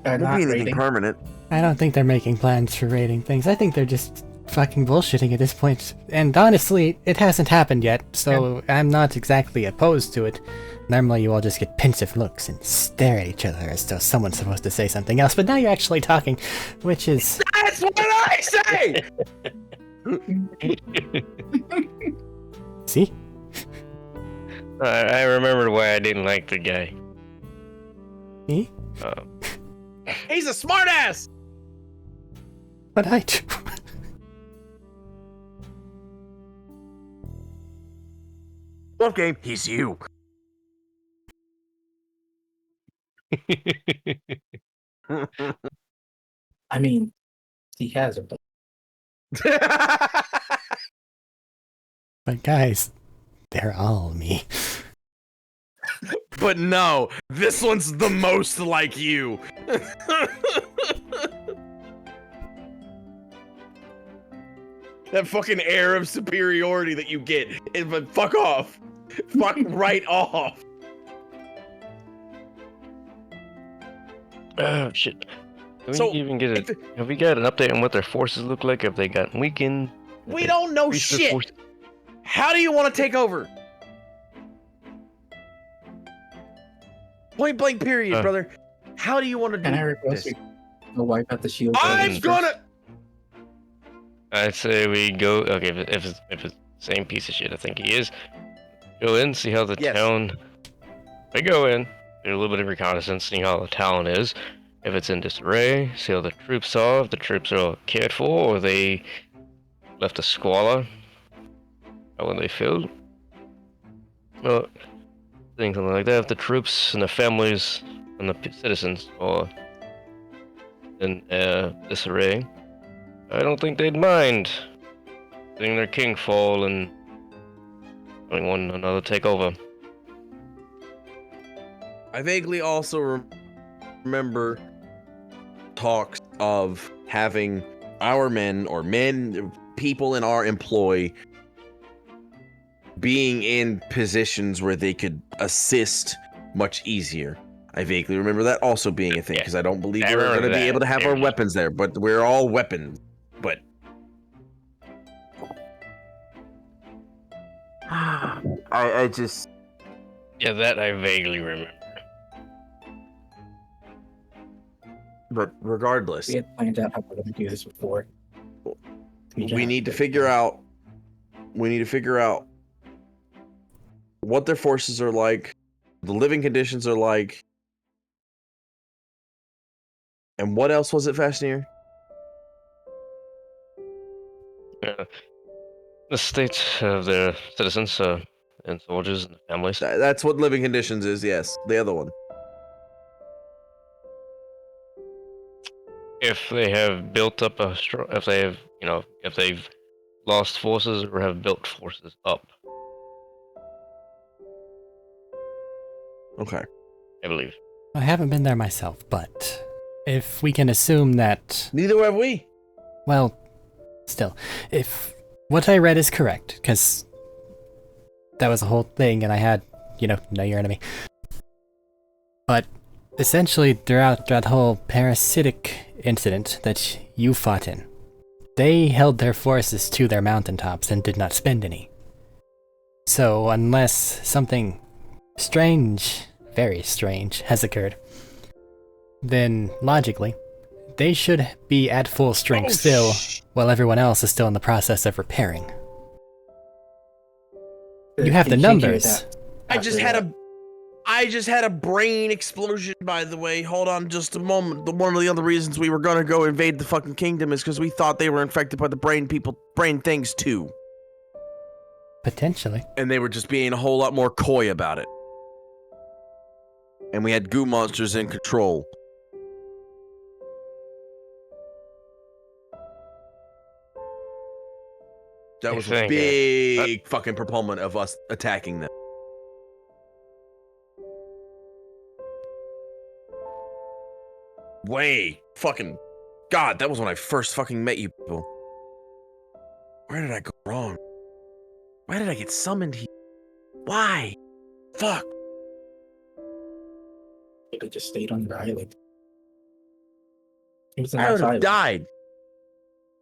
Won't Not be anything raiding. permanent. I don't think they're making plans for raiding things. I think they're just fucking bullshitting at this point. And honestly, it hasn't happened yet, so I'm not exactly opposed to it. Normally you all just get pensive looks and stare at each other as though someone's supposed to say something else, but now you're actually talking, which is... That's what I say! See? I remembered why I didn't like the guy. Me? He's a smartass! What I do? Love game, he's you. I mean, he has a. But guys, they're all me. But no, this one's the most like you. That fucking air of superiority that you get. But fuck off. Fuck right off. Oh shit. Can So, we even get have we got an update on what their forces look like? Have they gotten weakened? We don't know Increased their shit. force- How do you want to take over? Point blank period, brother. How do you want to do Can I request this? we go wipe out the shield? I'm first? gonna... I'd say we go. Okay, if it's the same piece of shit, I think he is. Go in, see how the Yes. town. We go in, do a little bit of reconnaissance, see how the town is. If it's in disarray, see how the troops are. If the troops are all cared for, or they left a squalor, How will they feel? Well, saying something like that, if the troops and the families and the citizens are in disarray, I don't think they'd mind seeing their king fall and having one another take over. I vaguely also remember talks of having our men or people in our employ being in positions where they could assist much easier. I vaguely remember that also being a thing, because I don't believe I we're remember going to be that. able to have our weapons there, but we're all weapons. But I just... Yeah, that I vaguely remember. But regardless, We had planned out how we're going to do this before. we need to figure out what their forces are like, the living conditions are like, and what else was it, Fashionir? The state of their citizens and soldiers and families. That's what living conditions is, yes. The other one. If they have built up if they have, if they've lost forces or have built forces up, Okay. I believe. I haven't been there myself, but if we can assume that, Neither have we. well, still, if what I read is correct, because that was the whole thing, and I had, know your enemy. But essentially, throughout that whole parasitic incident that you fought in, they held their forces to their mountaintops and did not spend any. So unless something strange, very strange, has occurred, then logically, they should be at full strength still, while everyone else is still in the process of repairing. You have the numbers. I just had a brain explosion, by the way. Hold on just a moment. One of the other reasons we were gonna go invade the fucking kingdom is because we thought they were infected by the brain things too. Potentially. And they were just being a whole lot more coy about it. And we had goo monsters in control. That was a big fucking proponent of us attacking them. Way fucking God, that was when I first fucking met you people. Where did I go wrong? Why did I get summoned here? Why? Fuck. You could just stayed on your island. It was a I nice would have island. died.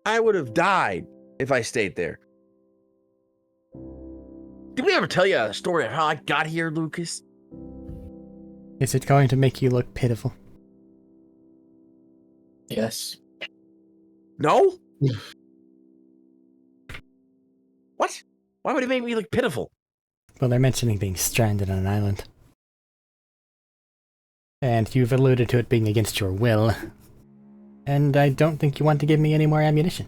I would have died if I stayed there. Did we ever tell you a story of how I got here, Lucas? Is it going to make you look pitiful? Yes. No? What? Why would it make me look pitiful? Well, they're mentioning being stranded on an island. And you've alluded to it being against your will. And I don't think you want to give me any more ammunition.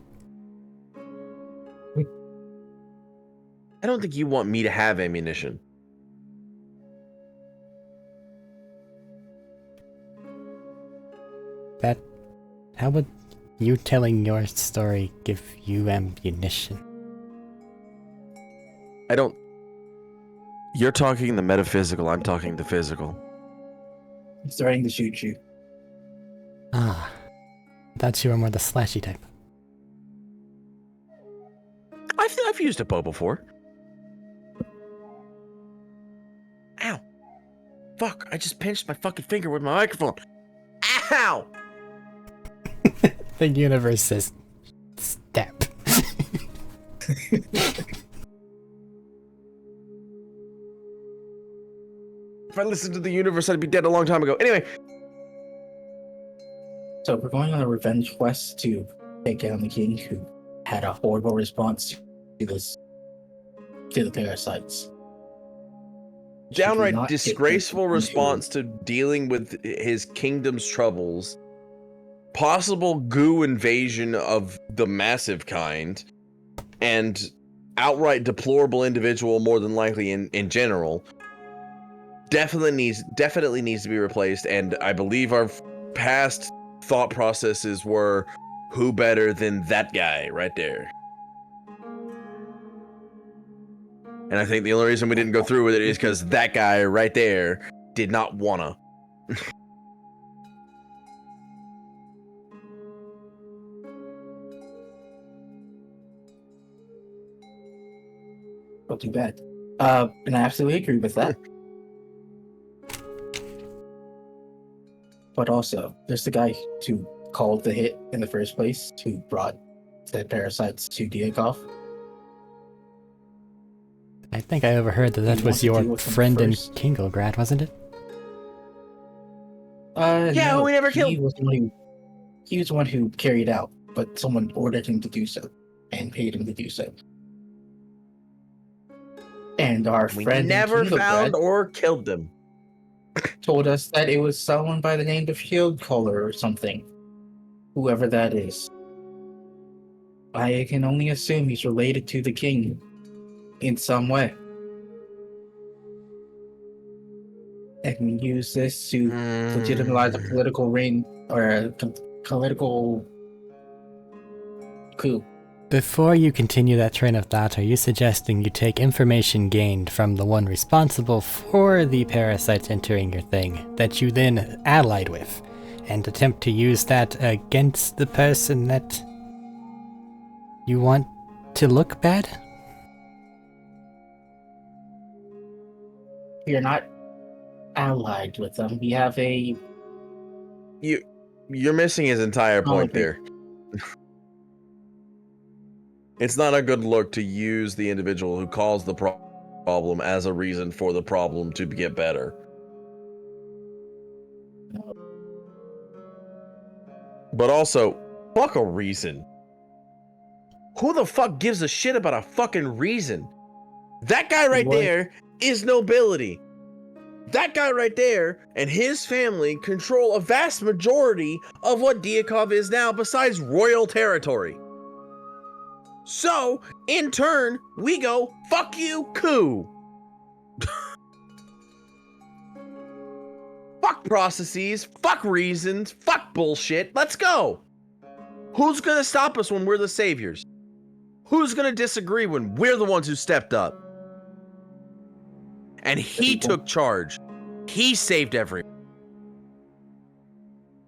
I don't think you want me to have ammunition. How would you telling your story give you ammunition? I don't... You're talking the metaphysical, I'm talking the physical. He's starting to shoot you. Ah, I thought you were more the slashy type. I've used a bow before. Ow. Fuck, I just pinched my fucking finger with my microphone. Ow! The universe says, step. If I listened to the universe, I'd be dead a long time ago. Anyway. So we're going on a revenge quest to take down the king who had a horrible response to the parasites. Downright disgraceful response to dealing with his kingdom's troubles. Possible goo invasion of the massive kind. And outright deplorable individual, more than likely in general, definitely needs to be replaced. And I believe our past thought processes were, who better than that guy right there? And I think the only reason we didn't go through with it is because that guy right there did not wanna. Not too bad. And I absolutely agree with that. But also, there's the guy who called the hit in the first place, who brought the parasites to Diakov. I think I overheard that You was want to deal your with him friend in first? Kingelgrad, wasn't it? Yeah, No, we never he killed. was the one who carried out, but someone ordered him to do so and paid him to do so. And our We friend never in Kingelgrad found or killed them. told us that it was someone by the name of Shield Caller or something. Whoever that is. I can only assume he's related to the king in some way. And we use this to legitimize a political reign or a political coup. Before you continue that train of thought, are you suggesting you take information gained from the one responsible for the parasites entering your thing, that you then allied with, and attempt to use that against the person that you want to look bad? We are not allied with them. We have a You're missing his entire point there. It's not a good look to use the individual who caused the problem as a reason for the problem to get better. But also, fuck a reason. Who the fuck gives a shit about a fucking reason? That guy right there is nobility. That guy right there and his family control a vast majority of what Diakov is now, besides royal territory. So, in turn, we go, fuck you, coup. Fuck processes, fuck reasons, fuck bullshit, let's go. Who's gonna stop us when we're the saviors? Who's gonna disagree when we're the ones who stepped up? And he took charge. He saved everyone.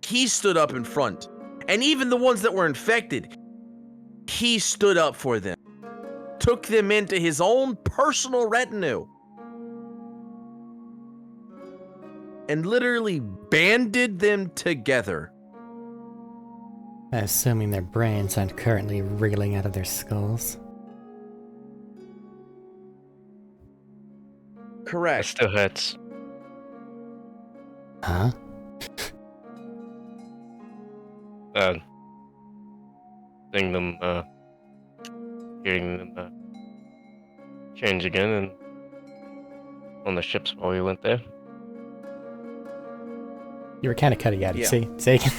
He stood up in front. And even the ones that were infected, he stood up for them. Took them into his own personal retinue. And literally banded them together. Assuming their brains aren't currently wriggling out of their skulls. It Correct. still hurts. Huh? Seeing them, hearing them change again and on the ships while we went there. You were kind of cutting out, Yeah. see? Say again.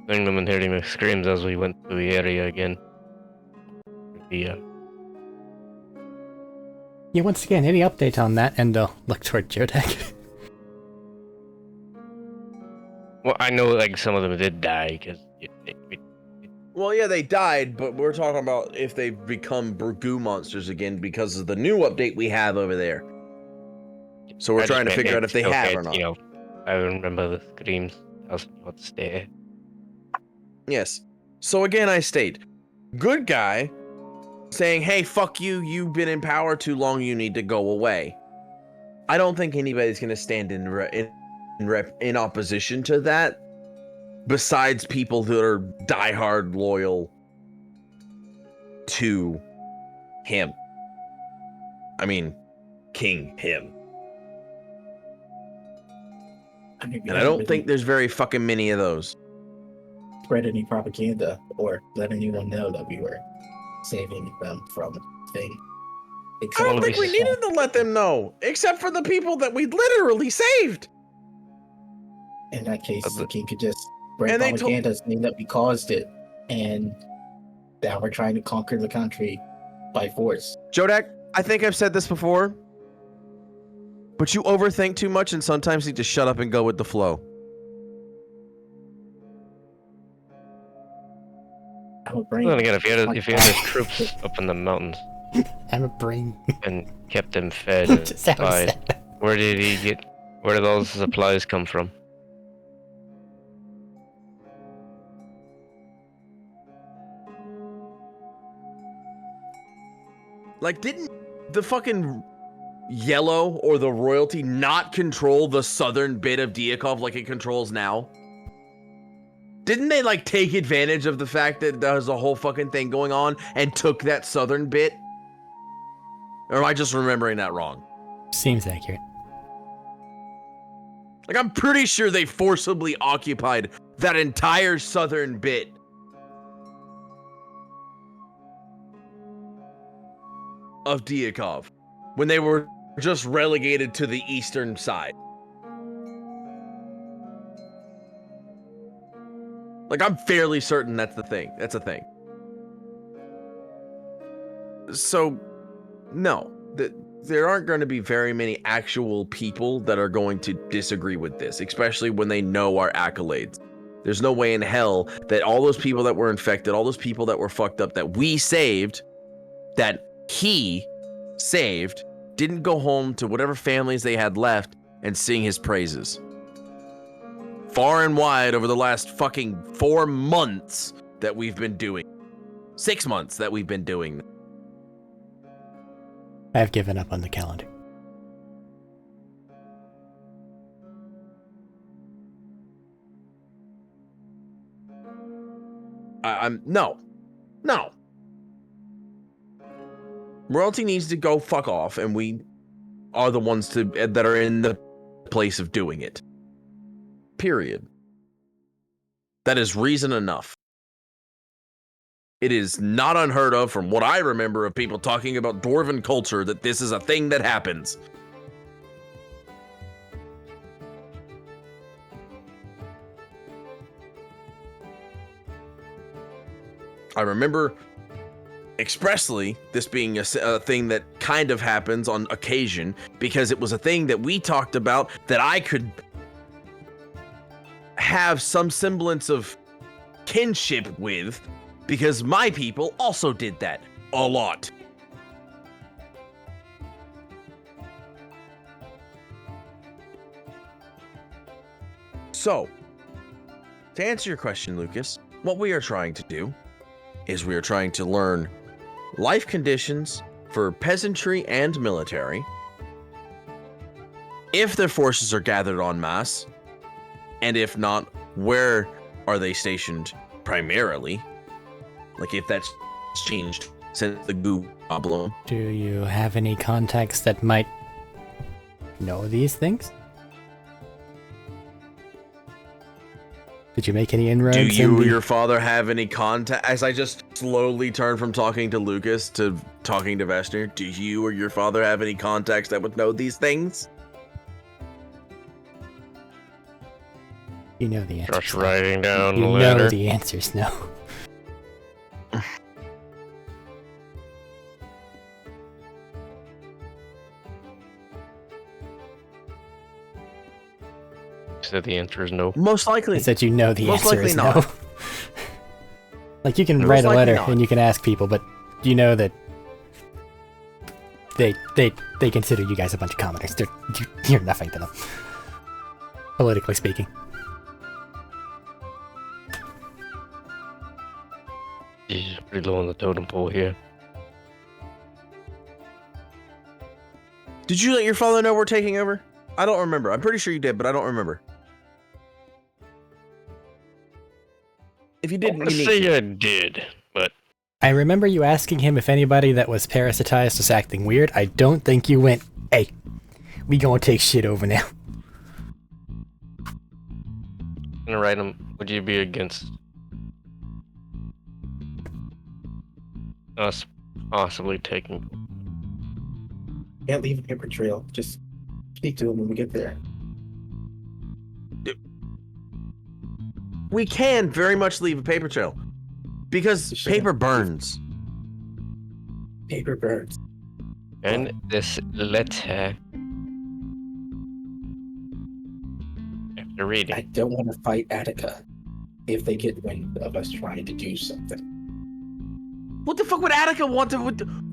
Seeing them and hearing the screams as we went through the area again. Yeah, once again, any update on that? And look toward Jodek. Well, I know like some of them did die because Well, yeah, they died, but we're talking about if they've become goo monsters again because of the new update we have over there. So we're trying to figure out if they have or not. You know, I remember the screams. I was about to stay. Yes. So again, I state, good guy saying, hey, fuck you, you've been in power too long, you need to go away. I don't think anybody's going to stand in opposition to that, besides people that are diehard loyal to him. I mean, King him. And I don't think there's very fucking many of those. Spread any propaganda or let anyone know that we were saving them from thing. I don't think we needed to let them know, except for the people that we literally saved. In that case, the king could just spread And they propaganda saying that we caused it, and Now we're trying to conquer the country by force. Jodak, I think I've said this before, but you overthink too much and sometimes need to shut up and go with the flow. I'm a brain. Then again, if you had his troops up in the mountains I'm a brain. and kept them fed and Just how I supplied, said. where did all the supplies come from? Like, didn't the fucking Yellow or the royalty not control the southern bit of Diakov like it controls now? Didn't they, like, take advantage of the fact that there was a whole fucking thing going on and took that southern bit? Or am I just remembering that wrong? Seems accurate. Like, I'm pretty sure they forcibly occupied that entire southern bit. Of Diakov when they were just relegated to the eastern side. Like, I'm fairly certain that's the thing. That's a thing. So, no. There aren't going to be very many actual people that are going to disagree with this, especially when they know our accolades. There's no way in hell that all those people that were infected, all those people that were fucked up, that we saved, that he saved, didn't go home to whatever families they had left and sing his praises. Far and wide over the last fucking 4 months that we've been doing. 6 months that we've been doing. I've given up on the calendar. No. Royalty needs to go fuck off, and we are the ones that are in the place of doing it. Period. That is reason enough. It is not unheard of, from what I remember of people talking about Dwarven culture, that this is a thing that happens. I remember expressly this being a thing that kind of happens on occasion, because it was a thing that we talked about that I could have some semblance of kinship with, because my people also did that a lot. So, to answer your question, Lucas, what we are trying to do is we are trying to learn life conditions for peasantry and military, if their forces are gathered en masse, and if not, where are they stationed primarily? Like, if that's changed since the goo problem. Do you have any contacts that might know these things? Did you make any inroads? Do you or your father have any contact? As I just slowly turn from talking to Lucas to talking to Vestner, do you or your father have any contacts that would know these things? You know the answer. Just writing down You the know letter. the answer's no. Said the answer is no. Most likely. It's that you know the Most answer likely is not. no. Like, you can Most write a likely letter not. and you can ask people, but you know that they consider you guys a bunch of commoners. You're nothing to them, politically speaking. He's pretty low on the totem pole here. Did you let your father know we're taking over? I don't remember. I'm pretty sure you did, but I don't remember. If you didn't, Let's you need say to. I did, but I remember you asking him if anybody that was parasitized was acting weird. I don't think you went, hey, we gonna take shit over now. I'm gonna write him. Would you be against us possibly taking? Can't leave a paper trail. Just speak to him when we get there. We can very much leave a paper trail. Because paper burns. Paper birds. And this letter. After reading. I don't want to fight Attica if they get wind of us trying to do something. What the fuck would Attica want to...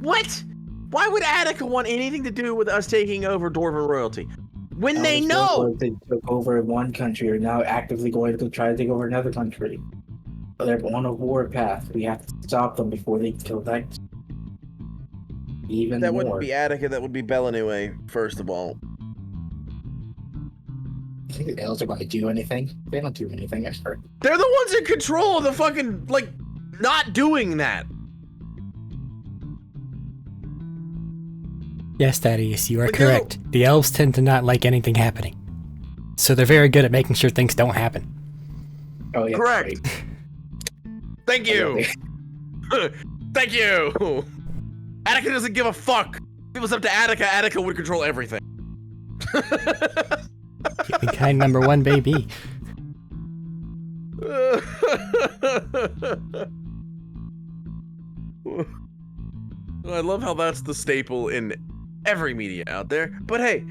What? Why would Attica want anything to do with us taking over Dwarven royalty? When they know! They took over one country, are now actively going to try to take over another country. They're on a war path. We have to stop them before they collect even That more. wouldn't be Attica, that would be Belanue, first of all. You think the elves are going to do anything? They don't do anything, I heard. They're the ones in control of the fucking, like, not doing that. Yes, Thaddeus, you are Like, correct. The elves tend to not like anything happening. So they're very good at making sure things don't happen. Oh, yeah. Correct. Right. Thank you. Thank you. Attica doesn't give a fuck. If it was up to Attica, Attica would control everything. Keeping kind number one, baby. I love how that's the staple in every media out there. But hey,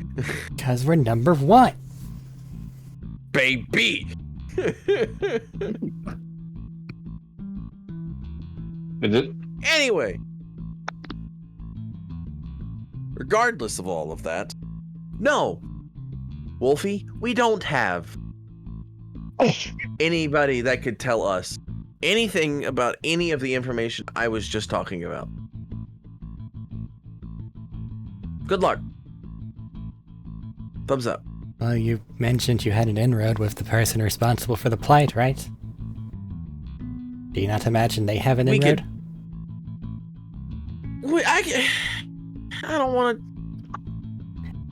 Because we're number one. baby. Is it? Anyway, regardless of all of that, no, Wolfie, we don't have anybody that could tell us anything about any of the information I was just talking about. Good luck. Thumbs up. Well, you mentioned you had an inroad with the person responsible for the plight, right? Do you not imagine they have an We inroad? Wait, I don't want to.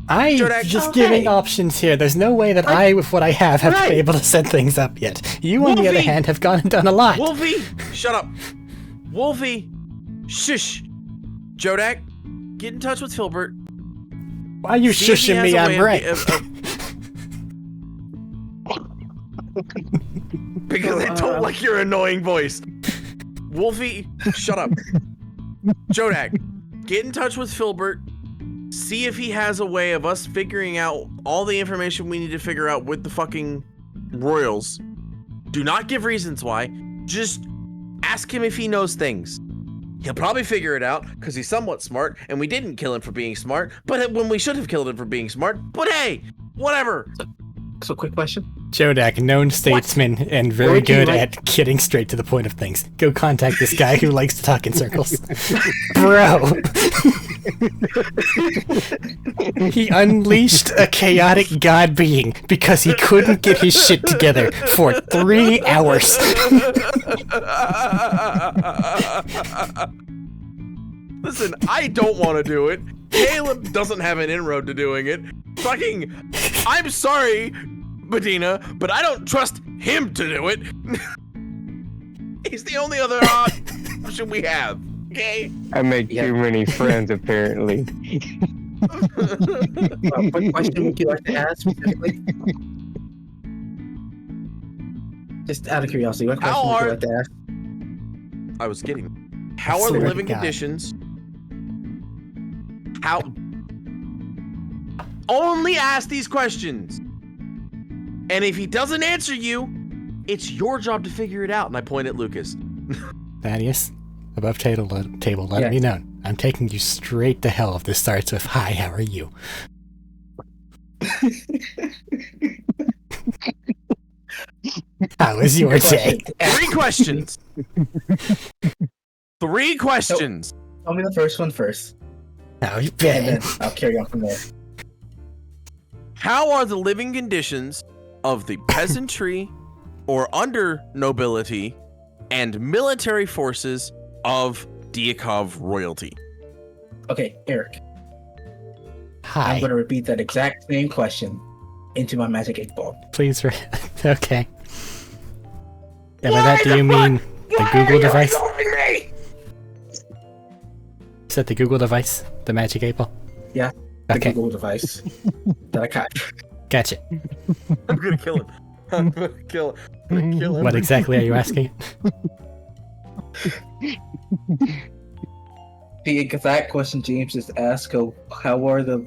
I'm Jordak, just okay. giving options here. There's no way that I, with what I have been Right. able to set things up yet. You, on the other Wolfie! hand, have gone and done a lot. Wolfie, shut up. Wolfie, shush. Jodak, get in touch with Filbert. Why are you See if he shushing has me? a I'm way right. Because I don't like your annoying voice. Wolfie, shut up. Jodak, get in touch with Filbert. See if he has a way of us figuring out all the information we need to figure out with the fucking royals. Do not give reasons why. Just ask him if he knows things. He'll probably figure it out because he's somewhat smart, and we didn't kill him for being smart, but when we should have killed him for being smart. But hey, whatever. So, quick question. Jodak, known statesman and very Would you good like- at getting straight to the point of things. Go contact this guy who likes to talk in circles. Bro! He unleashed a chaotic god being because he couldn't get his shit together for 3 hours. Listen, I don't want to do it. Caleb doesn't have an inroad to doing it. Fucking, I'm sorry, Medina, but I don't trust him to do it. He's the only other option we have. Okay. I make Yeah. too many friends, apparently. What question would you like to ask specifically? Just out of curiosity, what How question would you hard- like to ask? I was getting. How are the Swear to living God. conditions? How? Only ask these questions. And if he doesn't answer you, it's your job to figure it out. And I point at Lucas. Thaddeus, above table, let Yeah. it be known. I'm taking you straight to hell if this starts with, "Hi, how are you?" How was your day? Three questions. Three questions. Tell me the first one first, How you and been? then I'll carry on from there. How are the living conditions of the peasantry or under nobility and military forces of Diakov royalty? Okay, Eric, Hi. I'm going to repeat that exact same question into my magic 8-ball. Please. Okay. And by that, do you mean the Google device? Is that the Google device? The Magic 8-Ball? Yeah, the Okay, Google device that I got. gotcha. I'm gonna kill him. I'm gonna kill him. What exactly are you asking? The exact question James just asked: how are the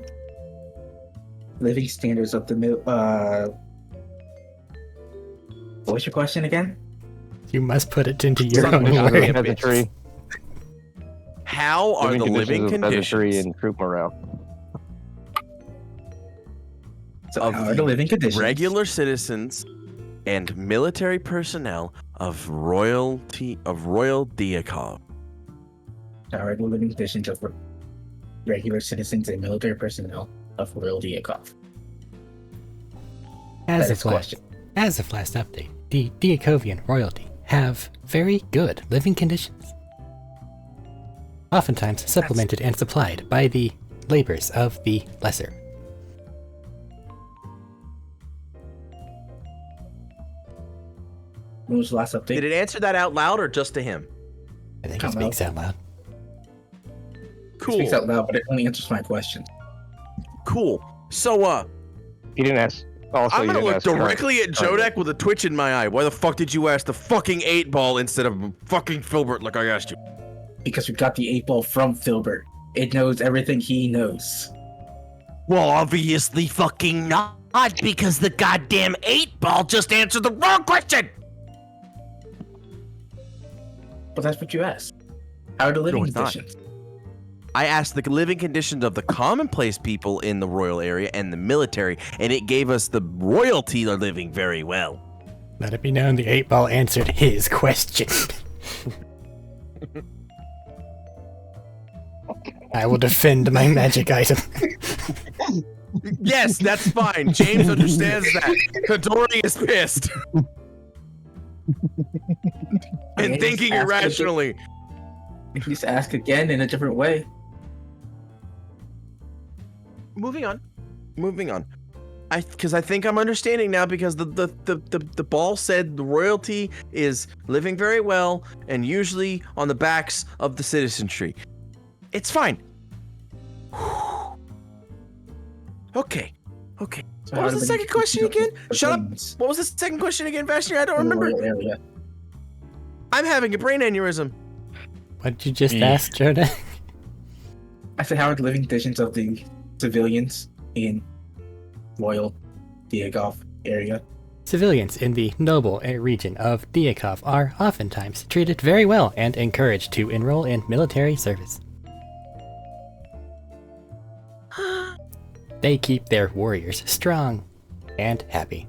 living standards of the What was your question again? You must put it into your Son own of a words. bitch. Peasantry, How are the living of peasantry conditions and troop morale. So of how are the living conditions? regular citizens and military personnel of Royal Diakov? How are the living conditions of regular citizens and military personnel of Royal Diakov? As That is of the last update, the Diakovian royalty have very good living conditions, oftentimes supplemented and supplied by the labors of the lesser. When was the last update? Did it answer that out loud or just to him? I think it Come speaks out loud. It Cool. speaks out loud, but it only answers my question. Cool. So, He didn't ask. Also, I'm you gonna didn't look ask current- directly at Jodek with a twitch in my eye. Why the fuck did you ask the fucking 8-ball instead of fucking Filbert like I asked you? Because we got the 8-ball from Filbert. It knows everything he knows. Well, obviously fucking not, because the goddamn 8-ball just answered the wrong question! But that's what you asked. How are the living it's not. conditions? I asked the living conditions of the commonplace people in the royal area and the military, and it gave us the royalty are living very well. Let it be known the 8-ball answered his question. I will defend my magic item. Yes, that's fine. James understands that. Kadori is pissed. And Okay, thinking just ask irrationally. Just ask again in a different way. Moving on. Because I think I'm understanding now, because the ball said the royalty is living very well and usually on the backs of the citizenry. It's fine. Okay. So What how was are the second living question again? conditions of Shut up. civilians What was the second question again, Vashti? I don't in the remember. royal area? I'm having a brain aneurysm. What did you just Yeah. ask, Jordan? I said, how are the living conditions of the civilians in Royal Diagov area? Civilians in the noble region of Diakov are oftentimes treated very well and encouraged to enroll in military service. They keep their warriors strong and happy.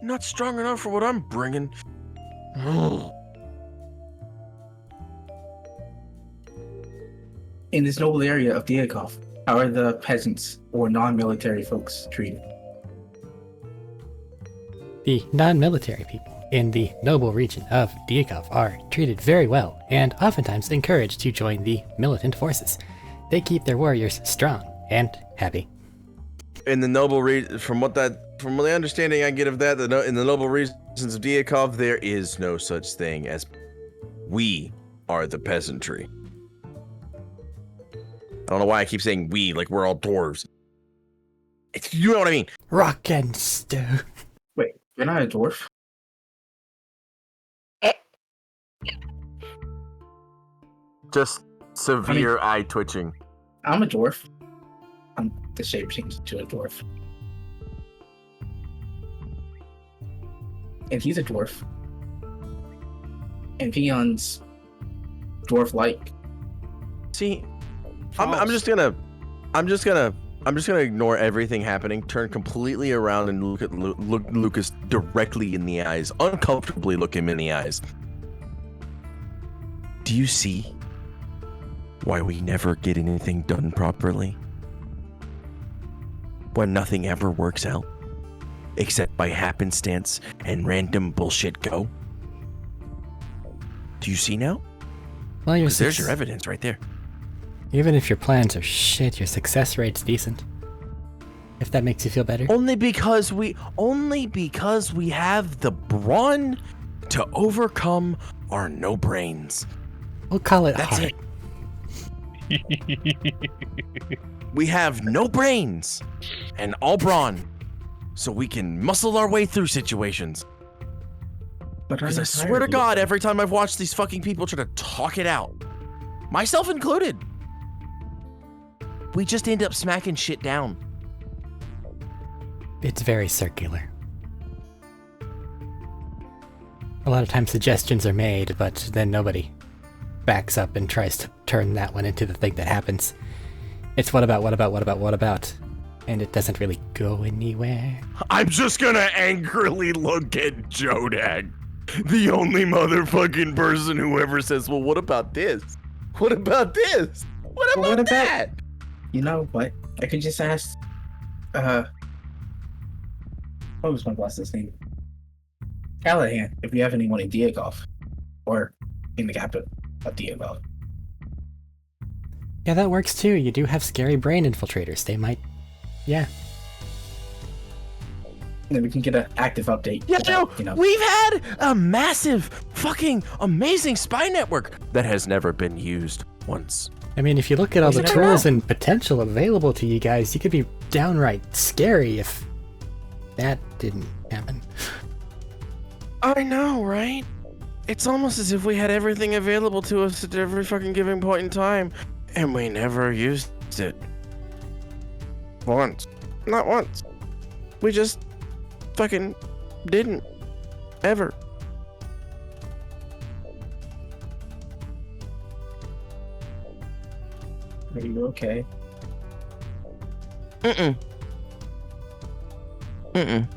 Not strong enough for what I'm bringing. In this noble area of Diakov, how are the peasants or non-military folks treated? The non-military people in the noble region of Diakov are treated very well and oftentimes encouraged to join the militant forces. They keep their warriors strong and happy. In the noble from the understanding I get of that, in the noble regions of Diakov, there is no such thing as we are the peasantry. I don't know why I keep saying we, like we're all dwarves. You know what I mean? Rock and stew. Wait, you're not a dwarf? Just severe eye twitching. I'm a dwarf. I'm the shape changed to a dwarf. And he's a dwarf. And Peon's dwarf-like. See, I'm just gonna ignore everything happening, turn completely around, and look Lucas directly in the eyes, uncomfortably look him in the eyes. Do you see why we never get anything done properly? Why nothing ever works out, except by happenstance and random bullshit go? Do you see now? Well, Because there's your evidence right there. even if your plans are shit, your success rate's decent. If that makes you feel better. Only because we have the brawn to overcome our no brains. We'll call it That's heart. it. We have no brains and all brawn, so we can muscle our way through situations. But Because I I'm swear to tired of God, it. every time I've watched these fucking people try to talk it out, myself included, we just end up smacking shit down. It's very circular. A lot of times suggestions are made, but then nobody backs up and tries to turn that one into the thing that happens. It's what about? And it doesn't really go anywhere. I'm just gonna angrily look at Jodak, the only motherfucking person who ever says, well, what about this? What about this? What Well, about what about- that? You know what? I could just ask. What was my boss's name? Callahan. If you have anyone in Diagolf, or in the capital of Diagolf. Yeah, that works too. You do have scary brain infiltrators. They might... Yeah. Then we can get an active update. Yeah, about, you know. we've had a massive, fucking amazing spy network that has never been used once. I mean, if you look at all the Isn't it tools wrong? and potential available to you guys, you could be downright scary if that didn't happen. I know, right? It's almost as if we had everything available to us at every fucking given point in time, and we never used it. Once. Not once. We just fucking didn't. Ever. Are you okay? Mm-mm. Mm-mm.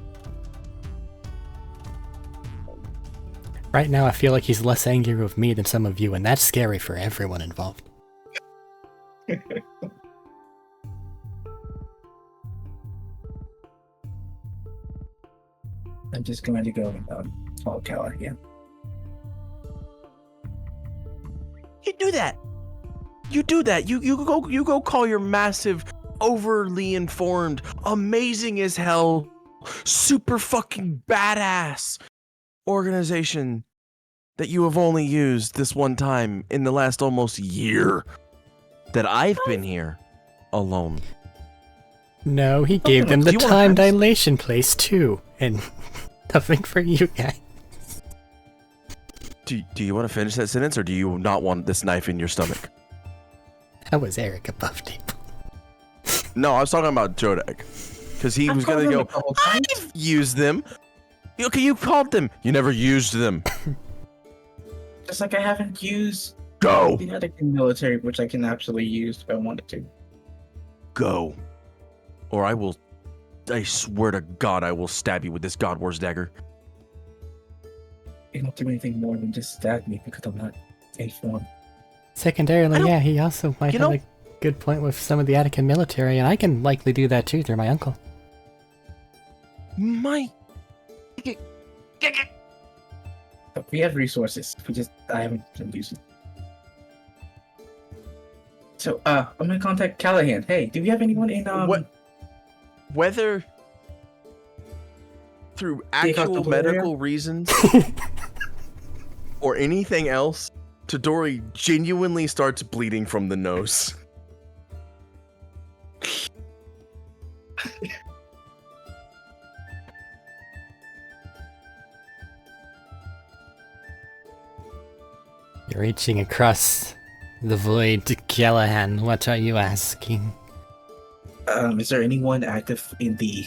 Right now, I feel like he's less angry with me than some of you, and that's scary for everyone involved. I'm just going to go and call Callahan. You do that. You do that. You go call your massive, overly informed, amazing as hell, super fucking badass organization that you have only used this one time in the last almost year that I've been here alone. No, he gave them Do the you wanna time fence? dilation place too, and nothing for you guys. Do you want to finish that sentence, or do you not want this knife in your stomach? That was Arik above table. No, I was talking about Jodak. Because he was going to go, I've used them. Okay, you called them. You never used them. Just like I haven't used Go. the other military, which I can absolutely use if I wanted to. Go. Or I swear to God, I will stab you with this God Wars dagger. You don't do anything more than just stab me because I'm not informed. Secondarily, yeah, he also might you have know- a good point with some of the Attica military, and I can likely do that too through my uncle. My... But we have resources. I haven't been using. So, I'm gonna contact Callahan. Hey, do we have anyone in What- Whether through Take out the actual blue area? medical reasons or anything else, Tadori genuinely starts bleeding from the nose. You're reaching across the void to Callahan. What are you asking? Is there anyone active in the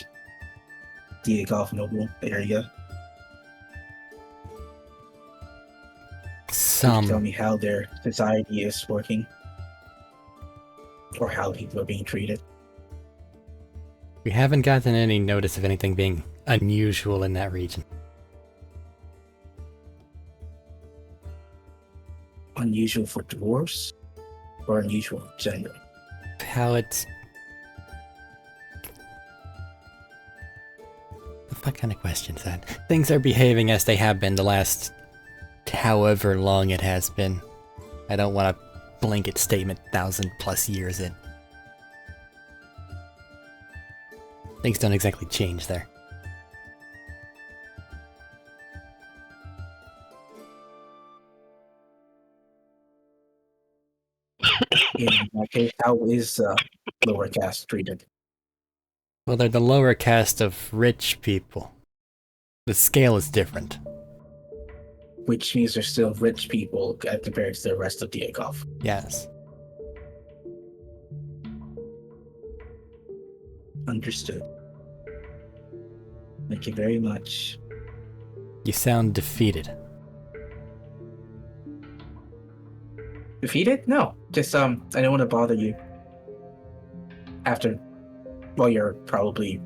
Golf Noble area? Can you tell me how their society is working? Or how people are being treated? We haven't gotten any notice of anything being unusual in that region. Unusual for dwarves? Or unusual in general? How it's... What kind of question is that? Things are behaving as they have been the last however long it has been. I don't want a blanket statement 1,000+ years in. Things don't exactly change there. In that case, how is lower caste treated? Well, they're the lower caste of rich people. The scale is different. which means they're still rich people compared to the rest of Diakov. Yes. Understood. Thank you very much. You sound defeated. Defeated? No. Just I don't want to bother you. While you're probably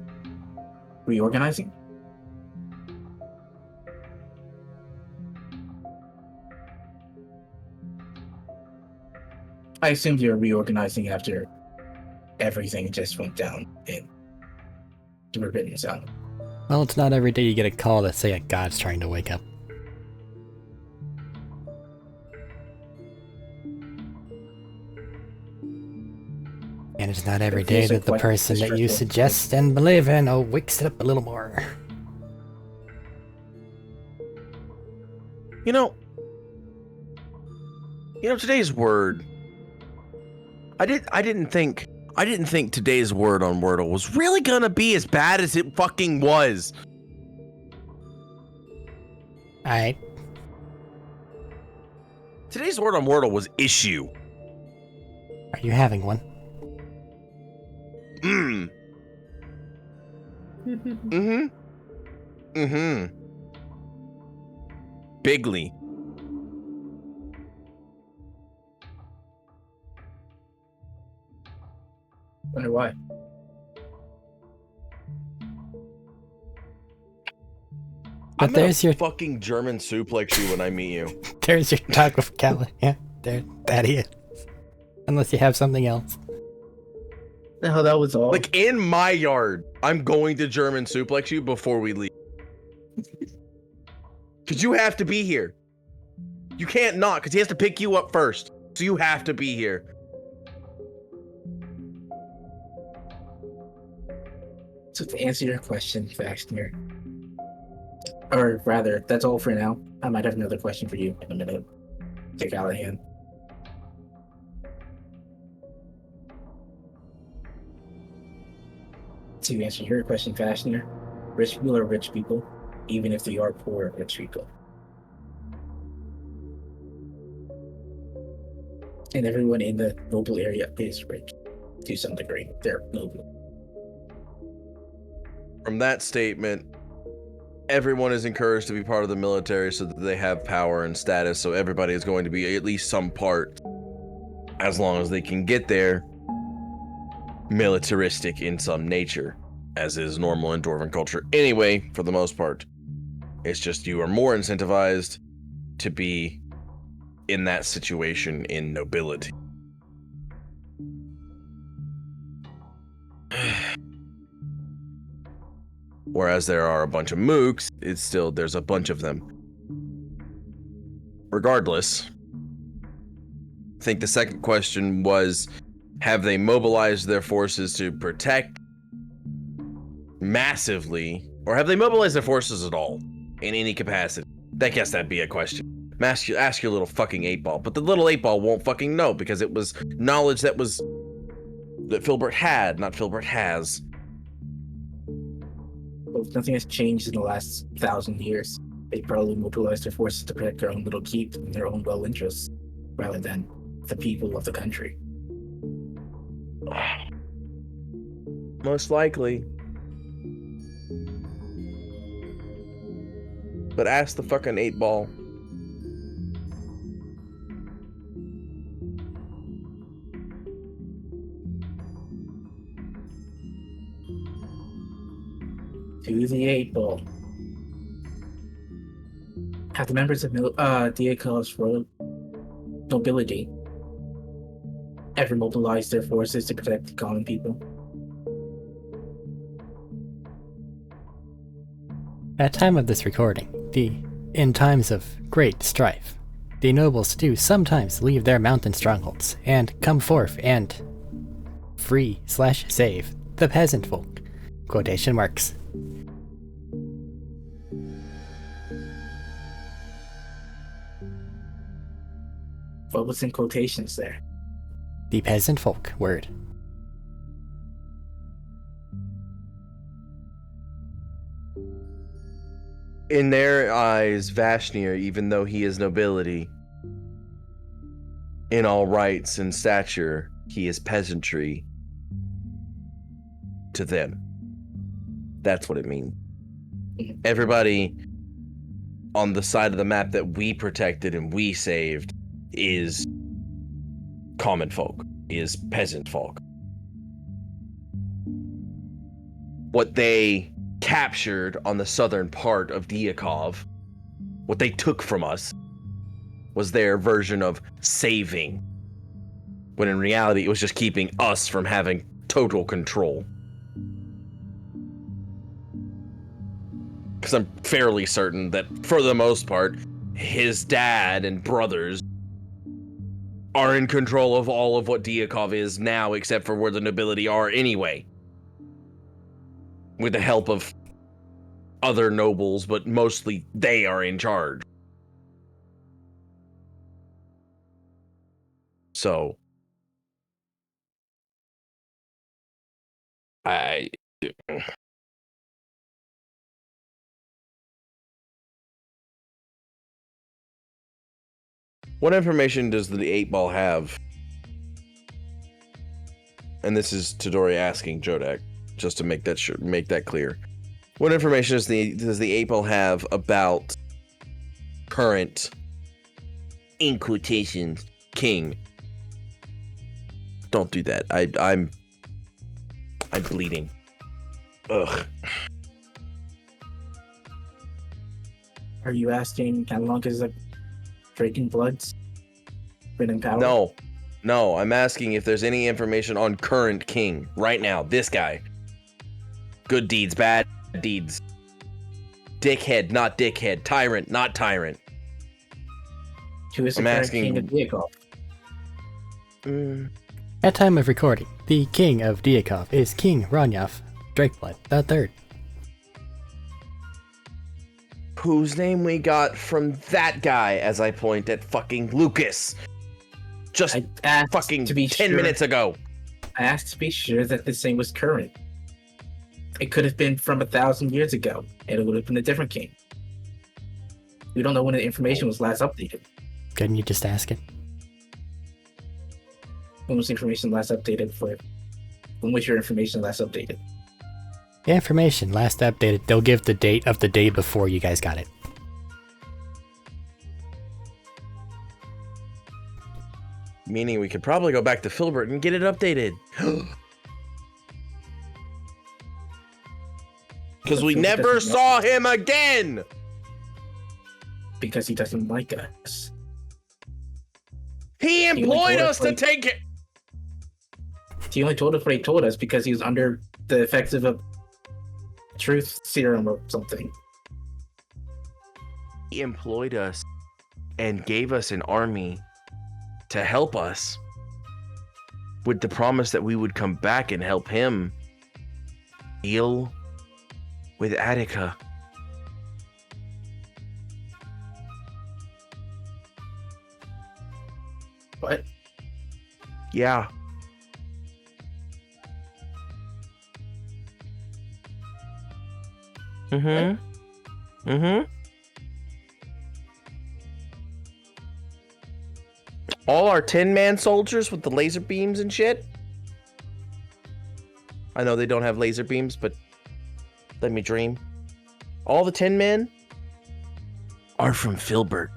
reorganizing. I assumed you're reorganizing after everything just went down in the Forbidden Zone. Well, it's not every day you get a call that say a god's trying to wake up. And it's not every day that the person that you suggest and believe in wakes it up a little more. You know, today's word. I didn't think today's word on Wordle was really gonna be as bad as it fucking was. Alright. Today's word on Wordle was issue. Are you having one? Bigly. Wonder why. But there's your fucking German suplex you when I meet you. there's your talk with Callie. Yeah, that he is. Unless you have something else. No, that was all. Like in my yard, I'm going to German suplex you before we leave. Cause you have to be here. You can't not, cause he has to pick you up first. So you have to be here. So to answer your question, Faxner, or rather, that's all for now. I might have another question for you in a minute. Take Callahan. To answer your question, Fashioner, rich people are rich people, even if they are poor rich people. And everyone in the noble area is rich to some degree. They're noble. From that statement, everyone is encouraged to be part of the military so that they have power and status, so everybody is going to be at least some part, as long as they can get there, militaristic in some nature, as is normal in Dwarven culture anyway, for the most part. It's just you are more incentivized to be in that situation in nobility. Whereas there are a bunch of mooks, there's a bunch of them. Regardless, I think the second question was, have they mobilized their forces to protect massively, or have they mobilized their forces at all in any capacity? I guess that'd be a question. Ask your little fucking 8-ball, but the little 8-ball won't fucking know because it was knowledge that Filbert had, not Filbert has. Well, nothing has changed in the last 1,000 years. They probably mobilized their forces to protect their own little keep and their own well interests, rather than the people of the country. Most likely. But ask the fucking 8-ball. To the 8-ball. Have the members of Diakov's royal nobility ever mobilized their forces to protect the common people? At time of this recording, in times of great strife, the nobles do sometimes leave their mountain strongholds and come forth and free/save the peasant folk. Quotation marks. What was in quotations there? The peasant folk word. In their eyes, Vashnir, even though he is nobility, in all rights and stature, he is peasantry to them. That's what it means. Everybody on the side of the map that we protected and we saved is common folk, is peasant folk. What they captured on the southern part of Diakov, what they took from us, was their version of saving, when in reality it was just keeping us from having total control. Because I'm fairly certain that, for the most part, his dad and brothers are in control of all of what Diakov is now, except for where the nobility are anyway. With the help of other nobles, but mostly they are in charge. So, what information does the 8-ball have? And this is Todori asking Jodak, just to make that clear. What information does the 8-ball have about current, in quotations, king? Don't do that. I'm bleeding. Ugh. Are you asking how long is the Draken Bloods been in power? No, I'm asking if there's any information on current king right now. This guy. Good deeds, bad deeds. Dickhead, not dickhead. Tyrant, not tyrant. Who is the current king of Diakov? At time of recording, the king of Diakov is King Ronyaf Drakeblood III. Whose name we got from that guy, as I point at fucking Lucas. Just fucking to be 10 minutes ago. I asked to be sure that this thing was current. It could have been from 1,000 years ago, and it would have been a different king. We don't know when the information was last updated. Couldn't you just ask it? When was the information last updated for? When was your information last updated? The information last updated, they'll give the date of the day before you guys got it. Meaning we could probably go back to Filbert and get it updated. Because we never saw him again! Because he doesn't like us. He employed us to take it! He only told us what he told us because he was under the effects of a truth serum or something. He employed us and gave us an army to help us, with the promise that we would come back and help him deal with Attica. What? Yeah. All our 10-man soldiers with the laser beams and shit. I know they don't have laser beams, but let me dream. All the 10 men are from Filbert.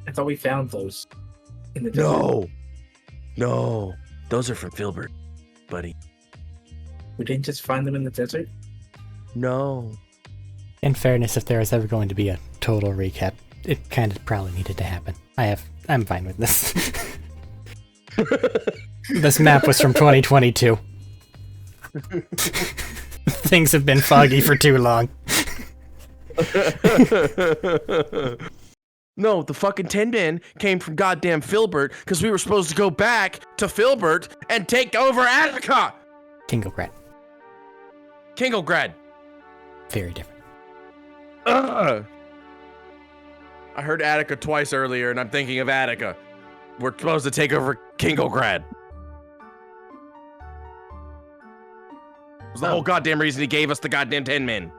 I thought we found those in the desert. No, those are from Filbert, buddy. We didn't just find them in the desert? No. In fairness, if there was ever going to be a total recap, it kind of probably needed to happen. I'm fine with this. This map was from 2022. Things have been foggy for too long. No, the fucking 10 men came from goddamn Filbert because we were supposed to go back to Filbert and take over Attica! Kingograd. Very different. Ugh. I heard Attica twice earlier and I'm thinking of Attica. We're supposed to take over Kingograd. It was the whole goddamn reason he gave us the goddamn 10 men.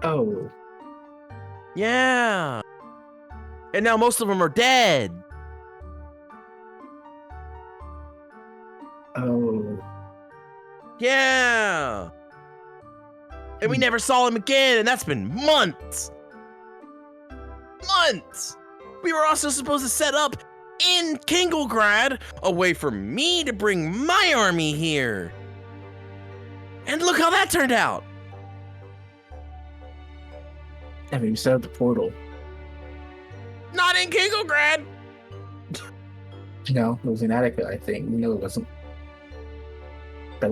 Oh, Yeah. And now most of them are dead. oh. Yeah. And we never saw him again, and that's been months. Months. We were also supposed to set up in Kinglegrad, a way for me to bring my army here. And look how that turned out. I mean, we set up the portal. Not in Kinglegrad. No, it was inadequate, I think. No, it wasn't.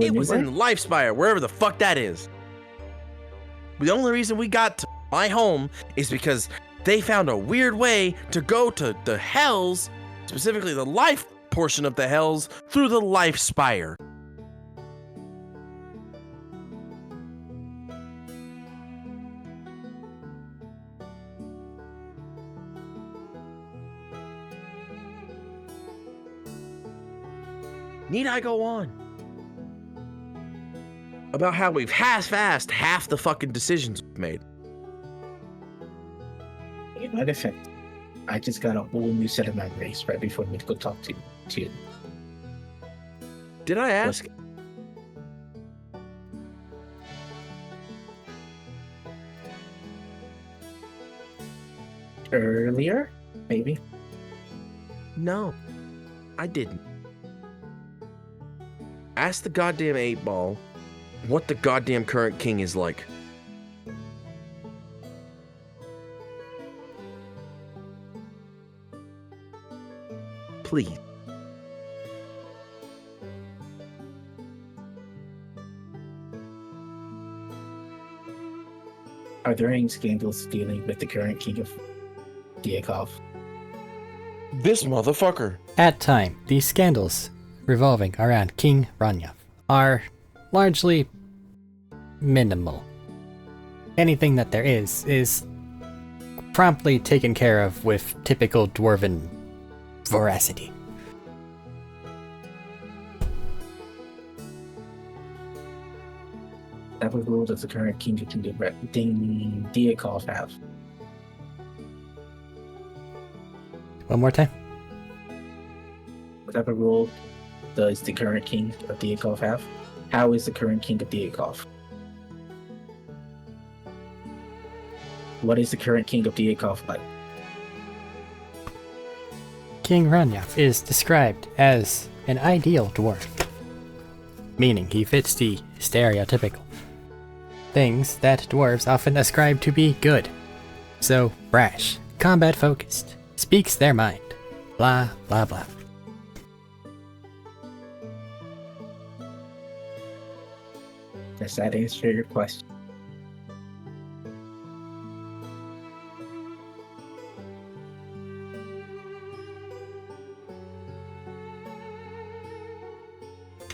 It was in Lifespire, wherever the fuck that is. The only reason we got to my home is because they found a weird way to go to the Hells, specifically the life portion of the Hells, through the Lifespire. Need I go on about how we've half-assed half the fucking decisions we've made? In my defense, I just got a whole new set of memories right before me to go talk to you. Did I ask? Earlier? Maybe. No, I didn't. Ask the goddamn 8-ball what the goddamn current king is like. Please. Are there any scandals dealing with the current king of Diakov? This motherfucker. At time, these scandals revolving around King Ranyov are largely minimal. Anything that there is promptly taken care of with typical dwarven voracity. That was rule does the current king of Diakov have? One more time. What type of role does the current king of Diakov have? How is the current king of Diakov? What is the current king of Diakov like? King Ranyov is described as an ideal dwarf, meaning he fits the stereotypical things that dwarves often ascribe to be good. So, brash, combat focused, speaks their mind, blah blah blah. Does that answer your question?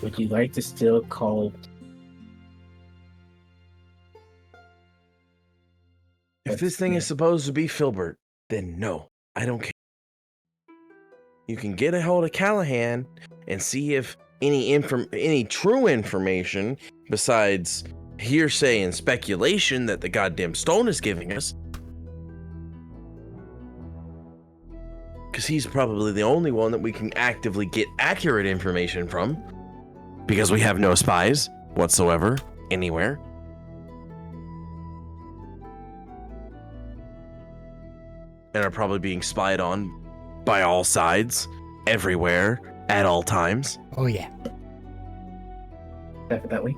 Would you like to still call? If this thing is supposed to be Filbert, then no, I don't care. You can get a hold of Callahan and see if any true information besides hearsay and speculation that the goddamn stone is giving us. Because he's probably the only one that we can actively get accurate information from. Because we have no spies whatsoever, anywhere. And are probably being spied on by all sides, everywhere, at all times. Oh yeah. Definitely.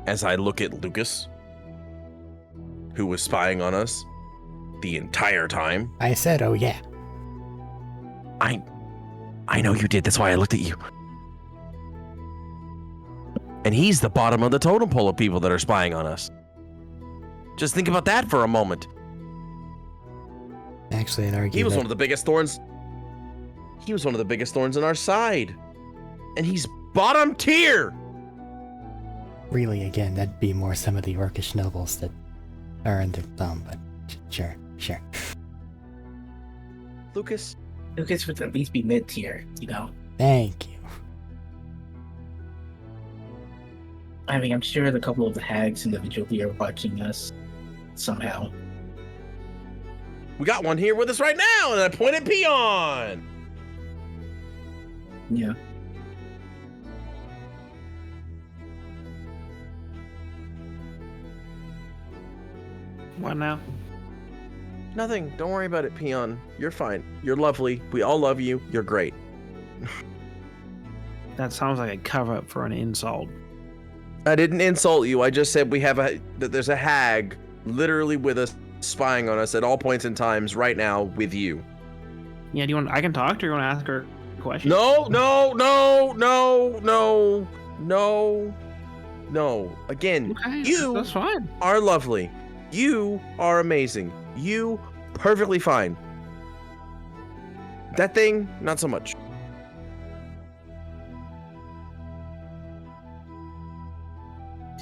As I look at Lucas, who was spying on us the entire time. I said, oh yeah. I know you did, that's why I looked at you. And he's the bottom of the totem pole of people that are spying on us. Just think about that for a moment. Actually, I'd argue He was that one of the biggest thorns. He was one of the biggest thorns in our side. And he's bottom tier. really, again, that'd be more some of the orcish nobles that are under thumb, but sure. Lucas, would at least be mid tier, you know? Thank you. I mean, I'm sure a couple of the hags individually are watching us somehow. We got one here with us right now, and I point at Peon. Yeah. What now? Nothing. Don't worry about it, Peon. You're fine. You're lovely. We all love you. You're great. That sounds like a cover up for an insult. I didn't insult you. I just said there's a hag literally with us, spying on us at all points in times right now with you. Yeah, do you want? I can talk to her. You want to ask her a question? No. Again, Okay, you that's fine. are lovely. You are amazing. You perfectly fine. That thing, not so much.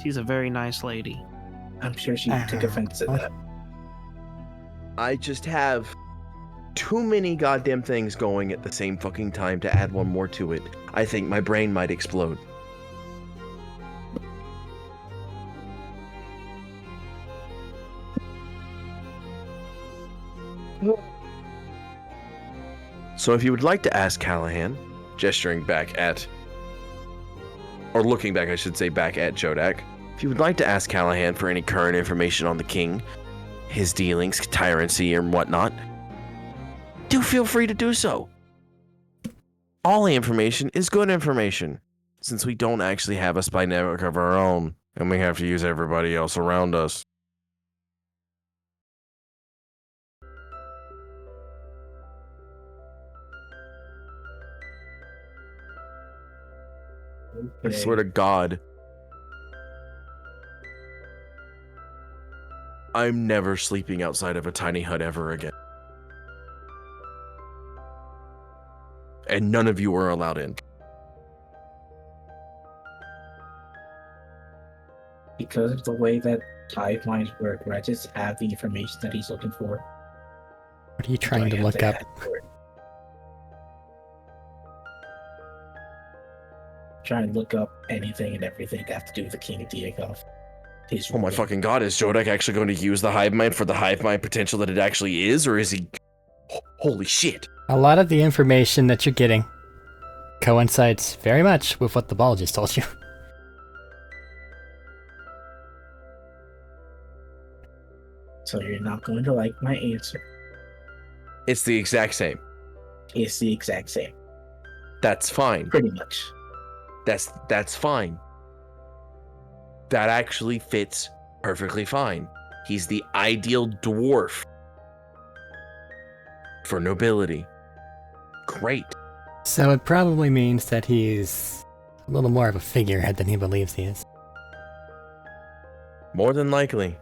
She's a very nice lady. I'm sure she took offense at that. I just have too many goddamn things going at the same fucking time to add one more to it. I think my brain might explode. So if you would like to ask Callahan, gesturing back at, or looking back, I should say, back at Jodak, if you would like to ask Callahan for any current information on the king, his dealings, tyranny, and whatnot, do feel free to do so. All the information is good information, since we don't actually have a spy network of our own, and we have to use everybody else around us. I Okay. swear to God, I'm never sleeping outside of a tiny hut ever again. And none of you are allowed in. Because of the way that hive minds work, where I just have the information that he's looking for. What are you Do trying I to have look up? ask for it? Trying to look up anything and everything that have to do with the King of Diakov. His Oh my ruling. fucking God, is Jodak actually going to use the hive mind for the hive mind potential that it actually is, or is he... Holy shit. A lot of the information that you're getting coincides very much with what the ball just told you. So you're not going to like my answer. It's the exact same. It's the exact same. That's fine. Pretty much. That's fine. That actually fits perfectly fine. He's the ideal dwarf for nobility. Great. So it probably means that he's a little more of a figurehead than he believes he is. More than likely.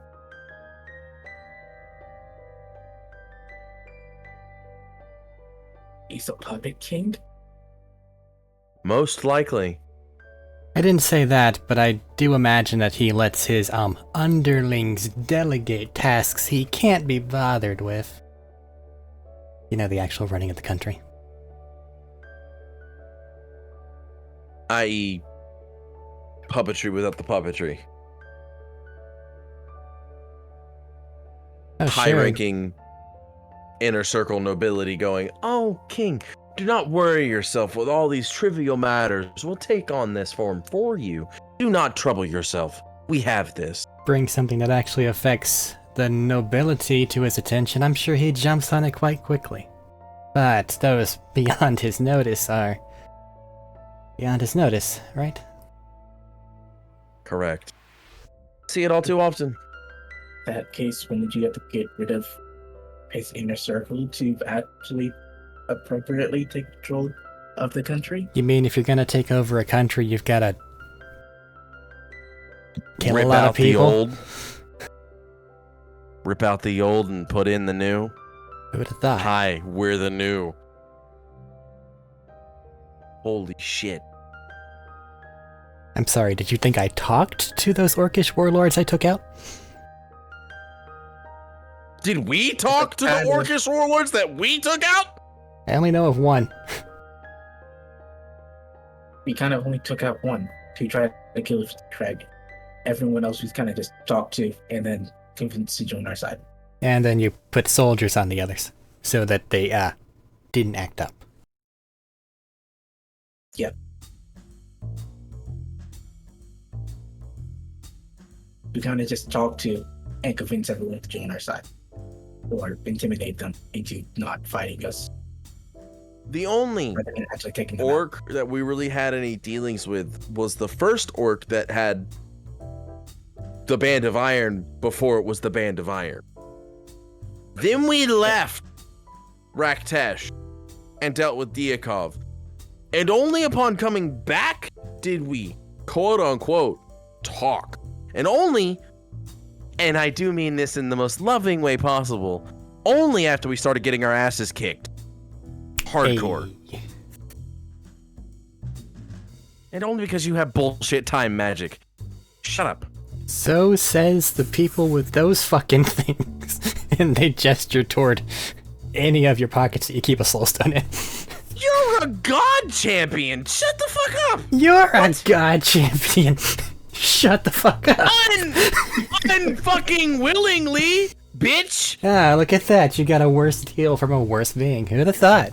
He's a puppet king? Most likely. I didn't say that, but I do imagine that he lets his underlings delegate tasks he can't be bothered with. You know, the actual running of the country. I.e., puppetry without the puppetry. Oh, sure. High-ranking inner circle nobility going, "Oh, king, do not worry yourself with all these trivial matters. We'll take on this form for you. Do not trouble yourself. We have this." Bring something that actually affects the nobility to his attention, I'm sure he jumps on it quite quickly. But those beyond his notice are beyond his notice, right? Correct. See it all too often. That case, when did you have to get rid of his inner circle to actually appropriately take control of the country? You mean if you're gonna take over a country, you've gotta kill Rip a lot out of people? the old. Rip out the old and put in the new. Who would have thought? Hi, we're the new. Holy shit. I'm sorry, did you think I talked to those orcish warlords I took out? Did we talk to the Kind of. orcish warlords that we took out? I only know of one. We kind of only took out one to try to kill the dragon. everyone else we've kind of just talked to, and then convinced to join our side. And then you put soldiers on the others so that they didn't act up. Yep. We kind of just talk to and convince everyone to join our side, or intimidate them into not fighting us. The only Rather than actually taking them out. orc that we really had any dealings with was the first orc that had the Band of Iron before it was the Band of Iron. Then we left Raktesh and dealt with Diakov. And only upon coming back did we, quote unquote, talk. And only, and I do mean this in the most loving way possible, only after we started getting our asses kicked. Hardcore. Hey. And only because you have bullshit time magic. Shut up. So says the people with those fucking things. And they gesture toward any of your pockets that you keep a soulstone in. You're a god champion! Shut the fuck up! You're a god champion. Shut the fuck up. Unfucking willingly, bitch! Ah, look at that. You got a worse deal from a worse being. Who'd have thought?